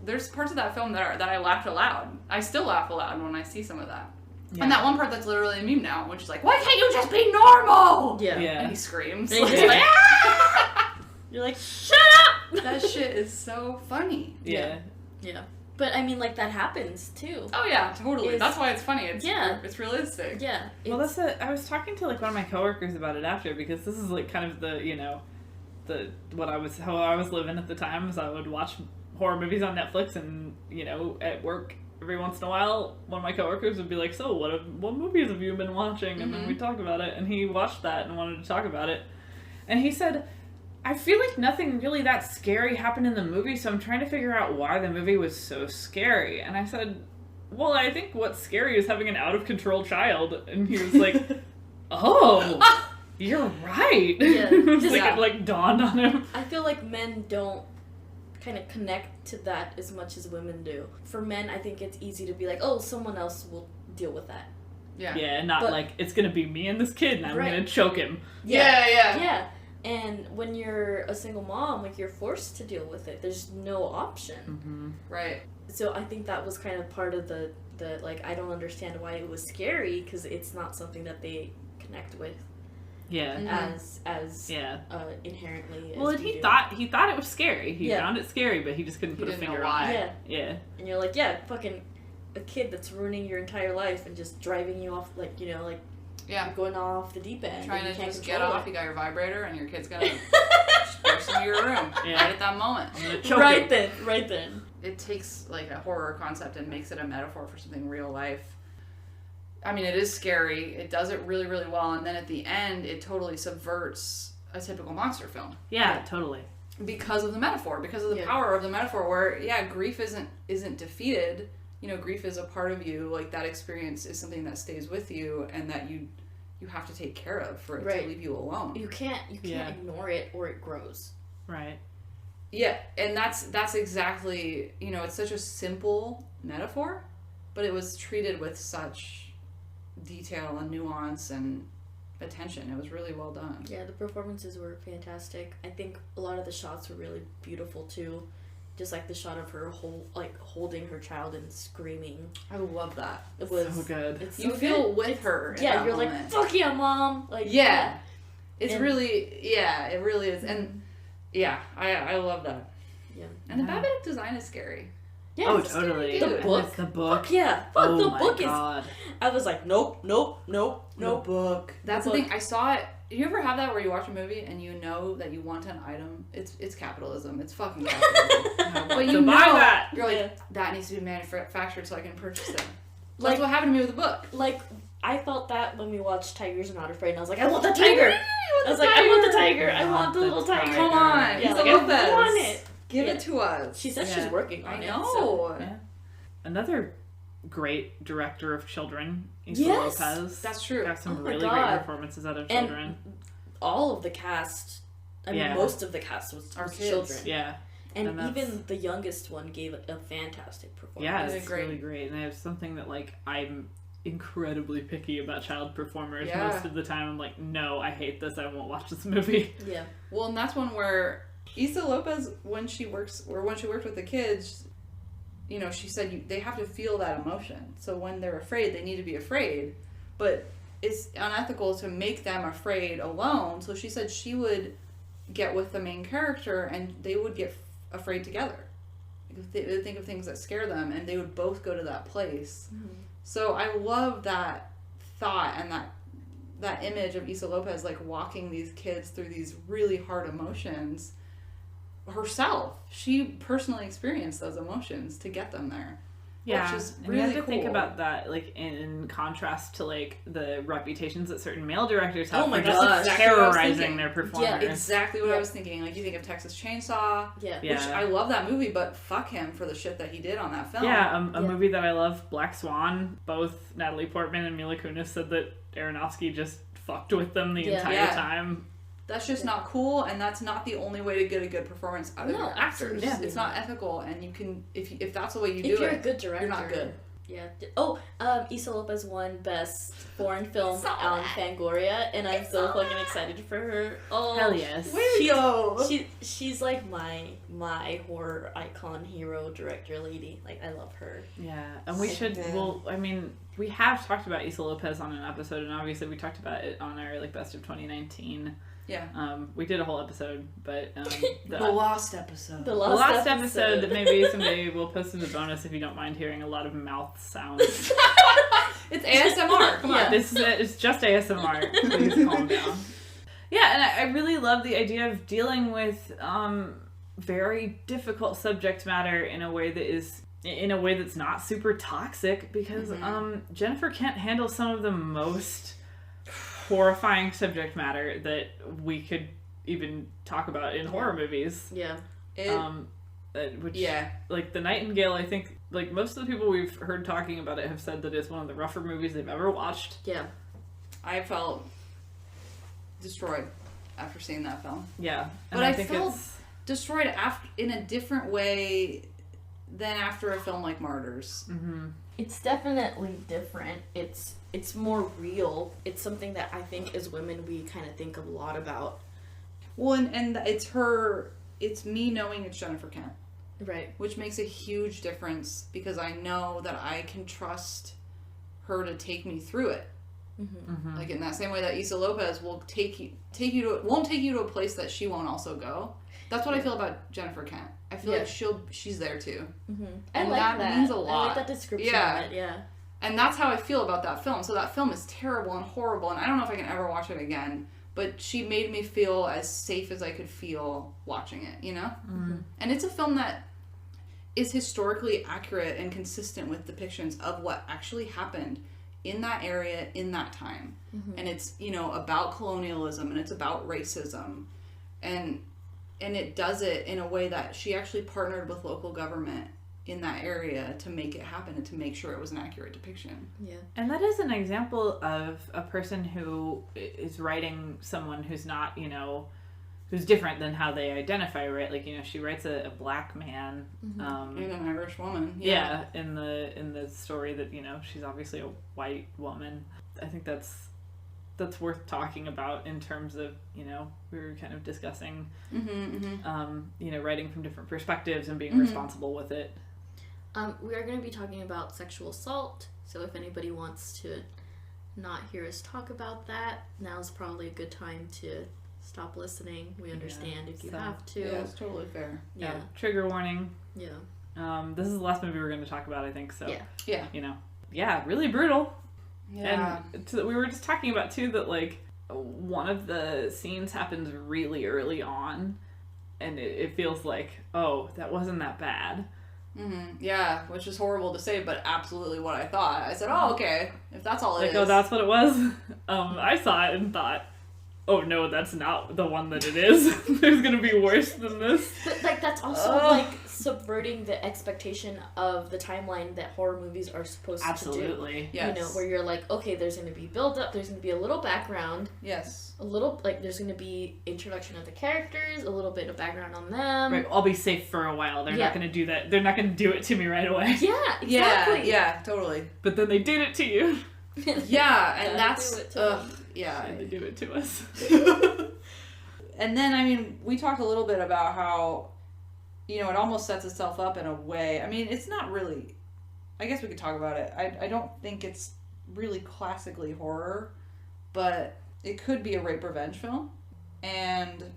there's parts of that film that I laughed aloud. I still laugh aloud when I see some of that. Yeah. And that one part that's literally a meme now, when she's like, why can't you just be normal? Yeah. Yeah. And he screams. And he's Like, just like, you're like, shut up! that shit is so funny. Yeah. Yeah. But I mean, like, that happens too. Oh yeah, totally. It's- That's why it's funny. It's Yeah. it's realistic. Yeah. Well, I was talking to like one of my coworkers about it after, because this is like kind of the, you know, how I was living at the time, is I would watch horror movies on Netflix, and you know, at work every once in a while one of my coworkers would be like, so what movies have you been watching? And then we'd talk about it, and he watched that and wanted to talk about it, and he said, I feel like nothing really that scary happened in the movie, so I'm trying to figure out why the movie was so scary. And I said, well, I think what's scary is having an out-of-control child. And he was like, oh, you're right. Yeah. It's like Yeah. it like dawned on him. I feel like men don't kind of connect to that as much as women do. For men, I think it's easy to be like, oh, someone else will deal with that. Yeah. Yeah, not But- like, it's gonna be me and this kid, and I'm Right. gonna choke him. Yeah. Yeah. And when you're a single mom, like, you're forced to deal with it. There's no option. Right. So I think that was kind of part of the like, I don't understand why it was scary, because it's not something that they connect with Yeah. as Yeah. inherently. Well, as and we he do. thought it was scary. He Yeah. found it scary, but he just couldn't He put a didn't know finger why. on Yeah. it. Yeah. And you're like, yeah, fucking a kid that's ruining your entire life and just driving you off, like, you know, like, Yeah. going off the deep end. Trying and to you just can't get control off, it. you got your vibrator, and your kid's gonna just burst into your room Yeah. right at that moment. I'm gonna choke Right him. then. It takes like a horror concept and makes it a metaphor for something real life. I mean, it is scary. It does it really, really well, and then at the end, it totally subverts a typical monster film Yeah, totally. because of the metaphor, because of the Yeah. power of the metaphor. Where grief isn't defeated. You know, grief is a part of you. Like, that experience is something that stays with you, and that you have to take care of for it Right. to leave you alone. You can't Yeah. ignore it or it grows. Right. Yeah, and that's exactly, you know, it's such a simple metaphor, but it was treated with such detail and nuance and attention. It was really well done. Yeah, the performances were fantastic. I think a lot of the shots were really beautiful too. Just like the shot of her holding her child and screaming. I love that. It was So good. It's You so feel good. with her. at Yeah, that you're moment. like, fuck yeah, mom. Like, Yeah. It's And- really, yeah, it really is. And yeah, I love that. Yeah. And the Yeah. Babadook design is scary. Yeah, Oh, it's scary. totally. The Dude. book. That's the book. Fuck yeah. Fuck, Oh the my book God. I was like, nope. The book. That's the book. thing. I saw it. You ever have that where you watch a movie and you know that you want an item? It's capitalism. It's fucking capitalism. But you So know buy that. you're like, Yeah. that needs to be manufactured so I can purchase it. Like- That's what happened to me with the book. Like, I felt that when we watched Tigers Are Not Afraid, and I was like, I want the tiger. I was the like, I want the tiger. tiger. I want the little tiger. Come on, Yeah, Issa like, Lopez. I want it. Give Yeah. it to us. She says Yeah. she's working on I it. know. So. Yeah. Another great director of children, Issa Yes, Lopez. that's true. Got some Oh my really God. great performances out of And children. all of the cast, I mean, Yeah. most of the cast was Our kids. children. Yeah. And And that's- even the youngest one gave a fantastic performance. Yeah, They did it's great. really great. And I have something that, like, I'm incredibly picky about child performers. Yeah. Most of the time I'm like, no, I hate this. I won't watch this movie. Yeah. Well, and that's one where Issa Lopez, when she worked with the kids, you know, she said they have to feel that emotion. So when they're afraid, they need to be afraid. But it's unethical to make them afraid alone. So she said she would get with the main character and they would get afraid together. They would think of things that scare them and they would both go to that place. Mm-hmm. So I love that thought and that image of Issa Lopez like walking these kids through these really hard emotions herself. She personally experienced those emotions to get them there. Yeah, which is and really you have to cool. think about that, like, in contrast to, like, the reputations that certain male directors have Oh my for just gosh. Exactly what I was terrorizing thinking. their performers. Exactly what Yeah. I was thinking. Like, you think of Texas Chainsaw, Yeah. Yeah. which I love that movie, but fuck him for the shit that he did on that film. Yeah, a Yeah. movie that I love, Black Swan. Both Natalie Portman and Mila Kunis said that Aronofsky just fucked with them the Yeah. entire Yeah. time. That's just not cool, and that's not the only way to get a good performance out of No, your actors. absolutely It's not not. ethical, and you can if that's the way you If do you're it, a good director, you're not good. Yeah. Oh, Issa Lopez won Best Foreign Film on Fangoria, and I'm so fucking excited for her. Oh, Hell yes. She's like my horror icon, hero, director lady. Like, I love her. Yeah, and we should, well, I mean, we have talked about Issa Lopez on an episode, and obviously we talked about it on our, like, Best of 2019. Yeah. We did a whole episode, but The lost episode. The the last episode that maybe someday we'll post as a bonus if you don't mind hearing a lot of mouth sounds. It's ASMR. Come on. This is it's just ASMR. Please calm down. Yeah, and I really love the idea of dealing with very difficult subject matter in a way that's not super toxic, because Jennifer Kent handles some of the most horrifying subject matter that we could even talk about in horror movies. Yeah. Which, Yeah. like, The Nightingale, I think, like, most of the people we've heard talking about it have said that it's one of the rougher movies they've ever watched. Yeah. I felt destroyed after seeing that film. Yeah. But I felt destroyed in a different way than after a film like Martyrs. Mm-hmm. It's definitely different. It's more real. It's something that I think as women we kind of think a lot about. Well, and it's me knowing it's Jennifer Kent. Right. Which makes a huge difference, because I know that I can trust her to take me through it. Mm-hmm. Like, in that same way that Issa Lopez will won't take you to a place that she won't also go. That's what I feel about Jennifer Kent. I feel like she's there too. Mm-hmm. And that means a lot. I like that description Yeah. of it, yeah. And that's how I feel about that film. So that film is terrible and horrible, and I don't know if I can ever watch it again. But she made me feel as safe as I could feel watching it, you know? Mm-hmm. And it's a film that is historically accurate and consistent with depictions of what actually happened in that area, in that time. Mm-hmm. And it's, you know, about colonialism, and it's about racism. And it does it in a way that she actually partnered with local government in that area to make it happen and to make sure it was an accurate depiction. Yeah. And that is an example of a person who is writing someone who's not, you know, who's different than how they identify, right? Like, you know, she writes a black man. Mm-hmm. And an Irish woman. Yeah, in the story that, you know, she's obviously a white woman. I think that's worth talking about in terms of, you know, we were kind of discussing, you know, writing from different perspectives and being responsible with it. We are going to be talking about sexual assault, so if anybody wants to not hear us talk about that, now's probably a good time to stop listening. We understand if you have to. Yeah, it's totally fair. Yeah. Trigger warning. Yeah. This is the last movie we're going to talk about, I think, so. Yeah. You know. Yeah, really brutal. Yeah. And we were just talking about, too, that, like, one of the scenes happens really early on, and it feels like, oh, that wasn't that bad. Yeah, which is horrible to say, but absolutely what I thought. I said, oh, okay, if that's all it is. Oh, that's what it was? I saw it and thought, oh, no, that's not the one that it is. There's gonna be worse than this. But, like, that's also, like, subverting the expectation of the timeline that horror movies are supposed to do. Absolutely. Yes. You know, where you're like, okay, there's going to be build-up, there's going to be a little background, Yes. a little, like, there's going to be introduction of the characters, a little bit of background on them. Right, I'll be safe for a while. They're not gonna do that. They're not gonna do it to me right away. Yeah, exactly. Yeah, totally. But then they did it to you. Yeah, and Gotta that's, do it to them. yeah. And they do it to us. And then, I mean, we talked a little bit about how, you know, it almost sets itself up in a way. I mean, it's not really, I guess we could talk about it. I don't think it's really classically horror, but it could be a rape revenge film. And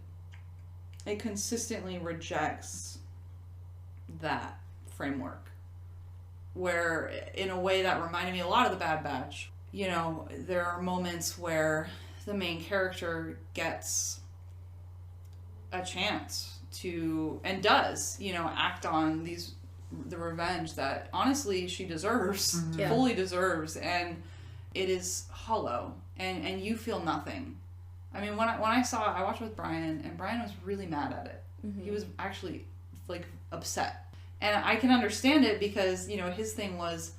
it consistently rejects that framework. Where, in a way that reminded me a lot of The Bad Batch. You know, there are moments where the main character gets a chance to, and does, you know, act on these the revenge that honestly she deserves, Yeah. fully deserves, and it is hollow, and you feel nothing. I mean, when I watched with Brian, and Brian was really mad at it. Mm-hmm. He was actually like upset, and I can understand it because his thing was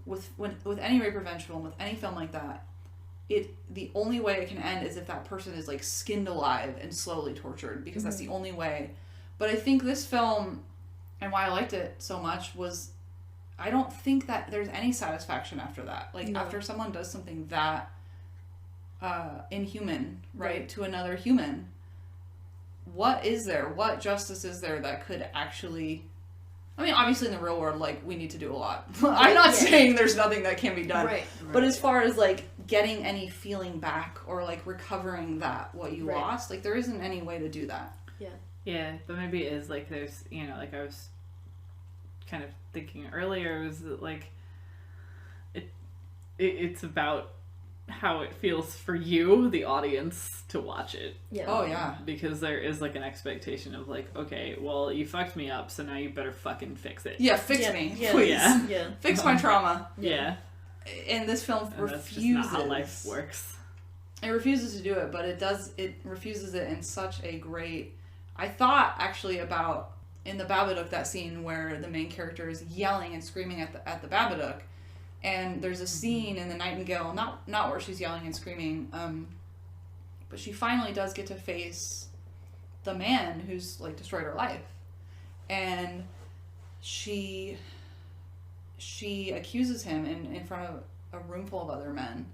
with any rape revenge film, with any film like that, the only way it can end is if that person is like skinned alive and slowly tortured, because that's the only way. But I think this film, and why I liked it so much, was I don't think that there's any satisfaction after that. Like, after someone does something that inhuman, right, to another human, what justice is there that could actually... I mean, obviously in the real world, like, we need to do a lot. I'm not saying there's nothing that can be done. Right. But as far as, like, getting any feeling back or, like, recovering what you lost, like, there isn't any way to do that. Yeah. Yeah, but maybe it is, like, there's, like, I was kind of thinking earlier, was that, like, it's about how it feels for you, the audience, to watch it. Yeah. Oh, yeah. Because there is, like, an expectation of, like, okay, well, you fucked me up, so now you better fucking fix it. Yeah, fix me, please. Yeah. Fix my trauma. Yeah. And this film refuses. That's just not how life works. It refuses to do it, but it refuses it in such a great... I thought, actually, about, in the Babadook, that scene where the main character is yelling and screaming at the Babadook. And there's a scene in the Nightingale, not where she's yelling and screaming, but she finally does get to face the man who's, like, destroyed her life. And she accuses him in front of a room full of other men.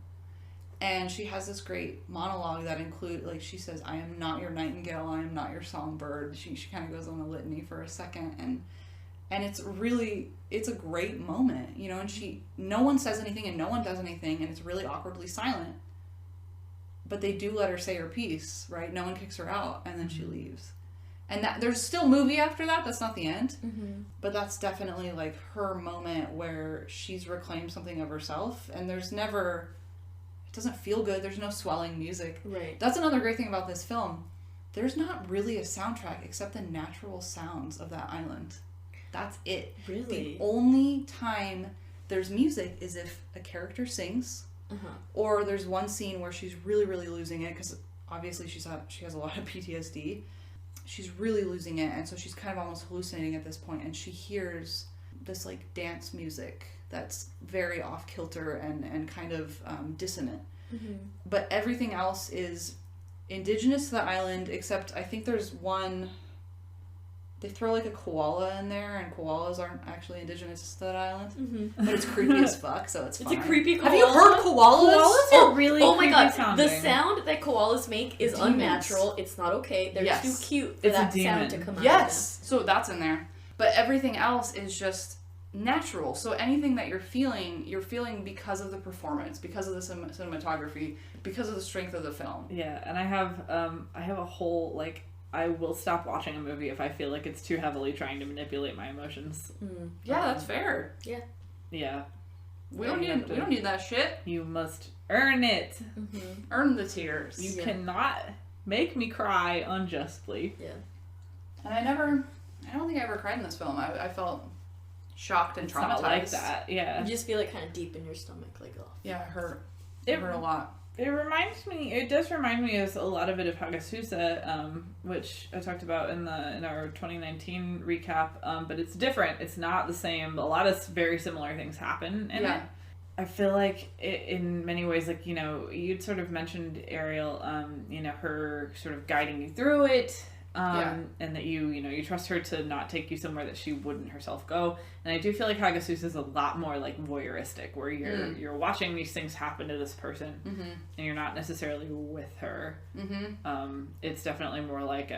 And she has this great monologue that includes, like, she says, "I am not your nightingale, I am not your songbird." She kind of goes on a litany for a second, and it's a great moment, and no one says anything and no one does anything, and it's really awkwardly silent. But they do let her say her piece, right? No one kicks her out, and then she leaves. And there's still movie after that, that's not the end. Mm-hmm. But that's definitely, like, her moment where she's reclaimed something of herself, and there's never... It doesn't feel good. There's no swelling music. Right. That's another great thing about this film. There's not really a soundtrack except the natural sounds of that island. That's it. Really? The only time there's music is if a character sings, or there's one scene where she's really, really losing it, because obviously she has a lot of PTSD. She's really losing it, and so she's kind of almost hallucinating at this point, and she hears this, like, dance music that's very off-kilter and kind of dissonant. Mm-hmm. But everything else is indigenous to the island, except I think there's one... They throw, like, a koala in there, and koalas aren't actually indigenous to that island. Mm-hmm. But it's creepy as fuck, so it's fine. It's a creepy koala. Have you heard koalas? Koalas are really creepy sounding. The sound that koalas make is Demons. Unnatural. It's not okay. They're too cute for that sound to come out. Yes! So that's in there. But everything else is just natural. So anything that you're feeling because of the performance, because of the cinematography, because of the strength of the film. Yeah, and I have a whole, like... I will stop watching a movie if I feel like it's too heavily trying to manipulate my emotions. Yeah, that's fair. Yeah. Yeah. We don't need that shit. You must earn it. Mm-hmm. Earn the tears. You cannot make me cry unjustly. Yeah. And I don't think I ever cried in this film. I felt shocked and traumatized. Not like that. Yeah. You just feel it kind of deep in your stomach, like, oh. Yeah, it hurt. It hurt a lot. It does remind me a lot of it of Hagasusa, which I talked about in our 2019 recap, but it's different. It's not the same. A lot of very similar things happen in it. I feel like in many ways, like, you'd sort of mentioned, Ariel, her sort of guiding you through it, and that you trust her to not take you somewhere that she wouldn't herself go. And I do feel like Hagasusa is a lot more, like, voyeuristic, where you're watching these things happen to this person, and you're not necessarily with her. It's definitely more like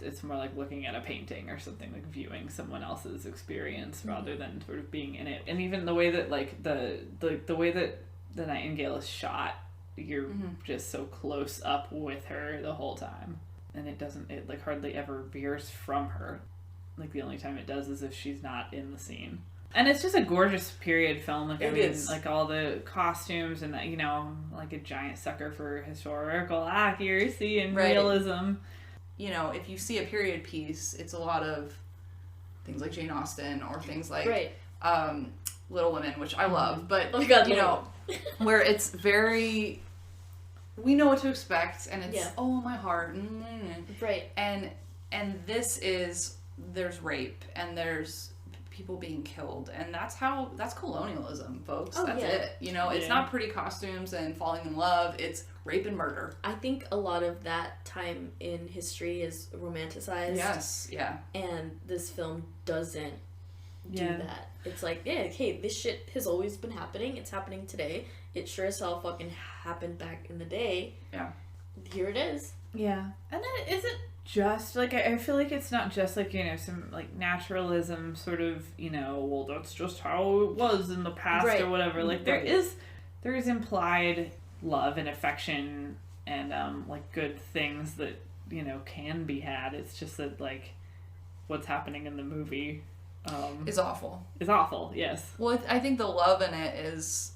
it's more like looking at a painting or something, like viewing someone else's experience rather than sort of being in it. And even the way that, like, the way that the Nightingale is shot, you're just so close up with her the whole time. And it like hardly ever veers from her. Like, the only time it does is if she's not in the scene. And it's just a gorgeous period film. Like, like, all the costumes and that, like, a giant sucker for historical accuracy and realism. If you see a period piece, it's a lot of things like Jane Austen or things like Right. Little Women, which I love, but Oh my God, you Little know, where it's very, we know what to expect, and it's oh my heart, Right. and this is, there's rape and there's people being killed, and that's colonialism, folks. Oh, That's yeah. it. You know, it's not pretty costumes and falling in love. It's rape and murder. I think a lot of that time in history is romanticized. Yes. Yeah. And this film doesn't do Yeah. that. It's like, yeah, hey, this shit has always been happening. It's happening today. It sure as hell fucking happened back in the day. Yeah. Here it is. Yeah. And then is it just, like, I feel like it's not just, like, you know, some, like, naturalism sort of, you know, well, that's just how it was in the past Right. or whatever. Like, Right. there is implied love and affection and, like, good things that, you know, can be had. It's just that, like, what's happening in the movie Is awful. is awful, yes. Well, I think the love in it is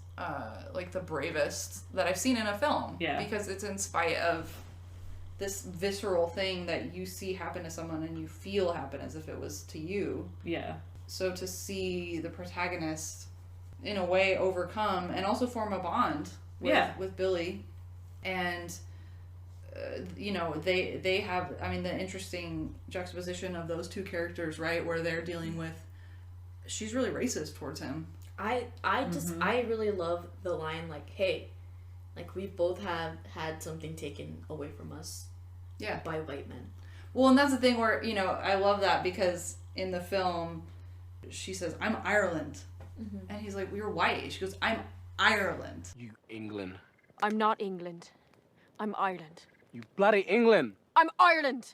like the bravest that I've seen in a film. Yeah. Because it's in spite of this visceral thing that you see happen to someone and you feel happen as if it was to you. Yeah. So to see the protagonist in a way overcome and also form a bond with Billy, and you know, they have, I mean, the interesting juxtaposition of those two characters, right, where they're dealing with, she's really racist towards him. I really love the line, like, hey, like, we both have had something taken away from us by white men. Well, and that's the thing where, you know, I love that because in the film she says, I'm Ireland. And he's like, well, you're white. She goes, I'm Ireland. You England. I'm not England. I'm Ireland. You bloody England. I'm Ireland.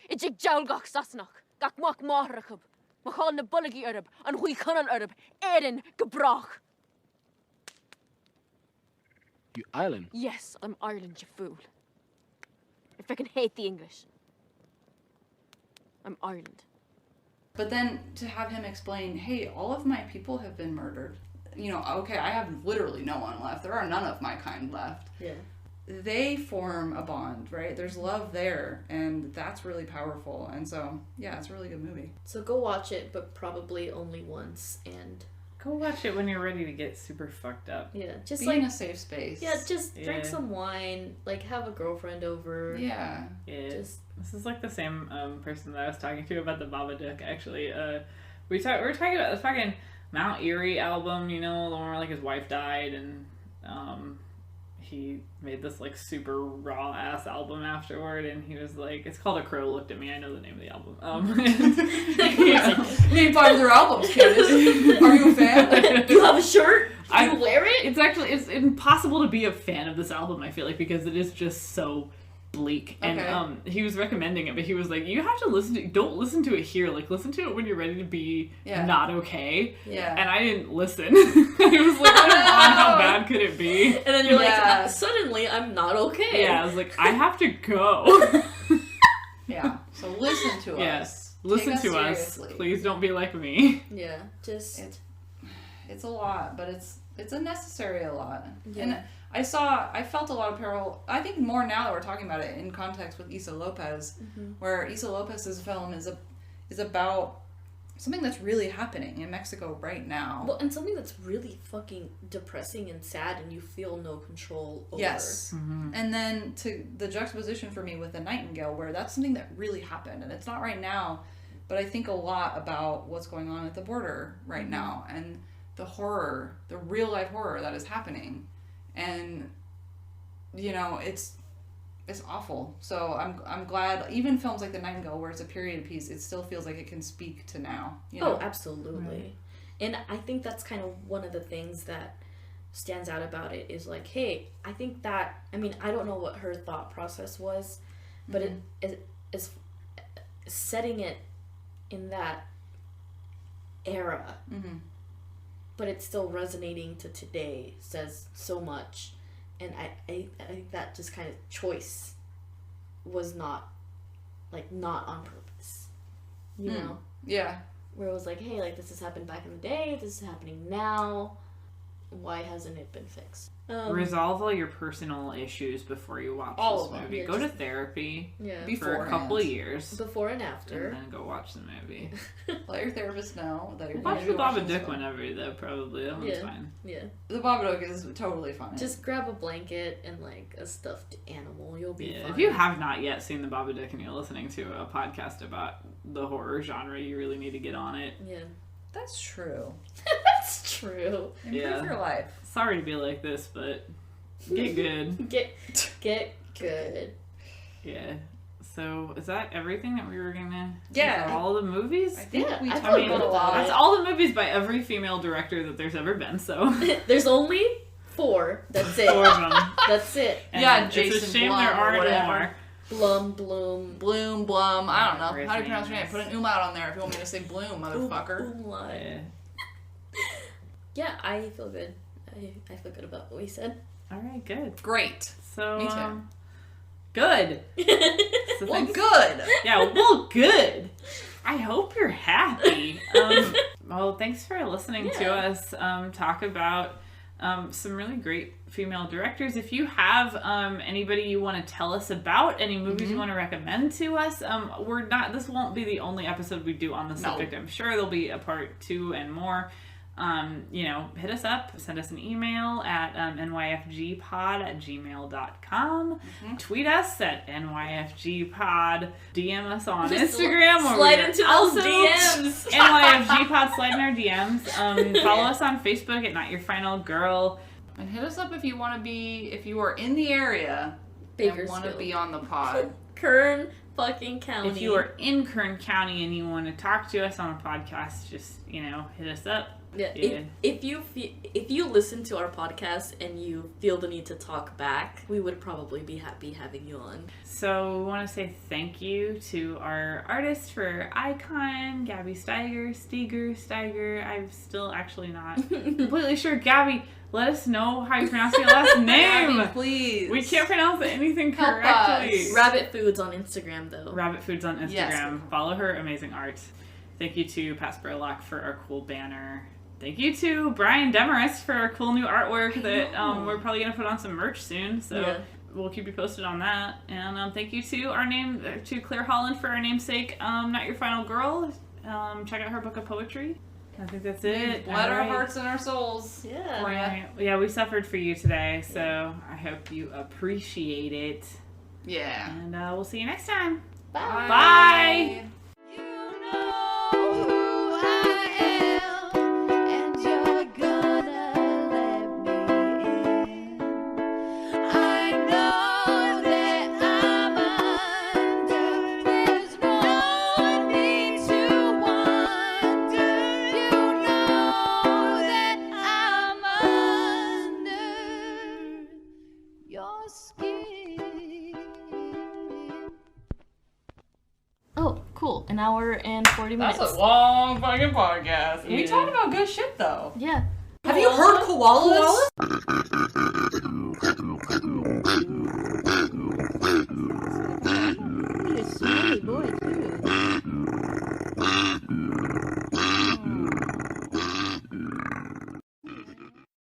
Ijig Jowlgach Sasnach, Gach Mach Mahrachub, Machal na Bullagi Arab, and Hui Cunan Arab, Erin Gebrach. You Ireland. Yes, I'm Ireland, you fool. I freaking hate the English. I'm Ireland. But then to have him explain, hey, all of my people have been murdered. You know, okay, I have literally no one left. There are none of my kind left. Yeah. They form a bond, right? There's love there, and that's really powerful. And so, yeah, it's a really good movie. So go watch it, but probably only once, and Go watch it when you're ready to get super fucked up. yeah, just Be like in a safe space. yeah, just drink Yeah. some wine, like have a girlfriend over. Yeah. Yeah. Just This is like the same person that I was talking to about the Babadook, actually. We were talking about the fucking Mount Erie album, you know, the one where like his wife died and he made this like super raw ass album afterward, and he was like, it's called A Crow Looked at Me. I know the name of the album. Name five of their albums, Candace. Are you a fan? you have a shirt? Do you wear it? It's impossible to be a fan of this album, I feel like, because it is just so bleak. Okay. And he was recommending it, but he was like, you have to don't listen to it here, like listen to it when you're ready to be not okay. Yeah. And I didn't listen. I was like, how bad could it be? And then you're like, suddenly I'm not okay. Yeah, I was like, I have to go. Yeah. So listen to us. Listen to us. Seriously. Please don't be like me. Yeah, just It's a lot, but it's a necessary a lot. Yeah. And I felt a lot of parallel, I think more now that we're talking about it in context with Issa Lopez, where Issa Lopez's film is about something that's really happening in Mexico right now. well, and something that's really fucking depressing and sad, and you feel no control over. Yes. And then to the juxtaposition for me with the Nightingale, where that's something that really happened, and it's not right now, but I think a lot about what's going on at the border right now, and the horror, the real life horror that is happening. And you know, it's awful. So I'm glad even films like The Nightingale, where it's a period piece, it still feels like it can speak to now. You know? Oh, absolutely. Right. And I think that's kind of one of the things that stands out about it is like, hey, I think that, I mean, I don't know what her thought process was, but it is setting it in that era. But it's still resonating to today, says so much. And I think that just kind of choice was not on purpose. You know? Yeah. Where it was like, hey, like this has happened back in the day, this is happening now. Why hasn't it been fixed? resolve all your personal issues before you watch All this of them. movie. Yeah, Go to just- therapy Yeah. for a couple of years. Before and after. And then go watch the movie. Let your therapist know that you're Watch going the to watch this Babadook film. whenever, though, probably. That one's Yeah. fine. Yeah. The Babadook is totally fine. Just grab a blanket and like a stuffed animal. You'll be Yeah, fine. if you have not yet seen the Babadook and you're listening to a podcast about the horror genre, you really need to get on it. Yeah. That's true. That's true. Improve your life. Sorry to be like this, but get good. Get good. Yeah. So, is that everything that we were gonna... Yeah. Is that all the movies? I think Yeah, we I talked feel about good a lot. about That's all the movies by every female director that there's ever been, so... There's only 4. That's it. 4 of them. That's it. And Yeah, it's Jason a shame Blum there or aren't whatever. more. Bloom. Blum. I don't know. Whatever his How do you pronounce your name name? is. Put an umlaut on there if you want me to say Bloom, motherfucker. Umlaut. Yeah. Yeah, I feel good. I feel good about what we said. Alright, good. Great. So, Me too. Good. So Well, thanks- good. Yeah, well, good. I hope you're happy. Well, thanks for listening to Yeah. us talk about some really great female directors. If you have anybody you want to tell us about, any movies you want to recommend to us, this won't be the only episode we do on the subject. I'm sure there'll be a part 2 and more. Hit us up, send us an email at nyfgpod@gmail.com. Tweet us at nyfgpod. DM us on Instagram. where Slide we're into also those DMs. nyfgpod, slide in our DMs. Follow us on Facebook at Not Your Final Girl. And hit us up if you want to be, if you are in the area and want to Bakersfield. be on the pod. Kern fucking County. If you are in Kern County and you want to talk to us on a podcast, just, hit us up. Yeah. If you listen to our podcast and you feel the need to talk back, we would probably be happy having you on. So we want to say thank you to our artist for Icon, Gabby Steiger. I'm still actually not completely sure. Gabby, let us know how you pronounce your last name. Gabby, please. We can't pronounce anything Help correctly. us. Rabbit Foods on Instagram though. Rabbit Foods on Instagram. Yes. Follow her amazing art. Thank you to Pat Spurlock for our cool banner. Thank you to Brian Demarest for our cool new artwork that we're probably going to put on some merch soon. So Yeah. we'll keep you posted on that. And thank you to Claire Holland for our namesake, Not Your Final Girl. Check out her book of poetry. I think that's it. Bled our Alright. hearts and our souls. Yeah. For ya. Alright. Yeah, we suffered for you today, so I hope you appreciate it. Yeah. And we'll see you next time. Bye. Bye. You know who I am, and you're gonna let me in. I know that I'm under. There's no need to wonder. You know that I'm under your skin. Oh, cool. An hour and 40 minutes. That's a long fucking podcast. We Yeah. talked about good shit though. Yeah. Have you heard koalas? You're a smelly boy, too.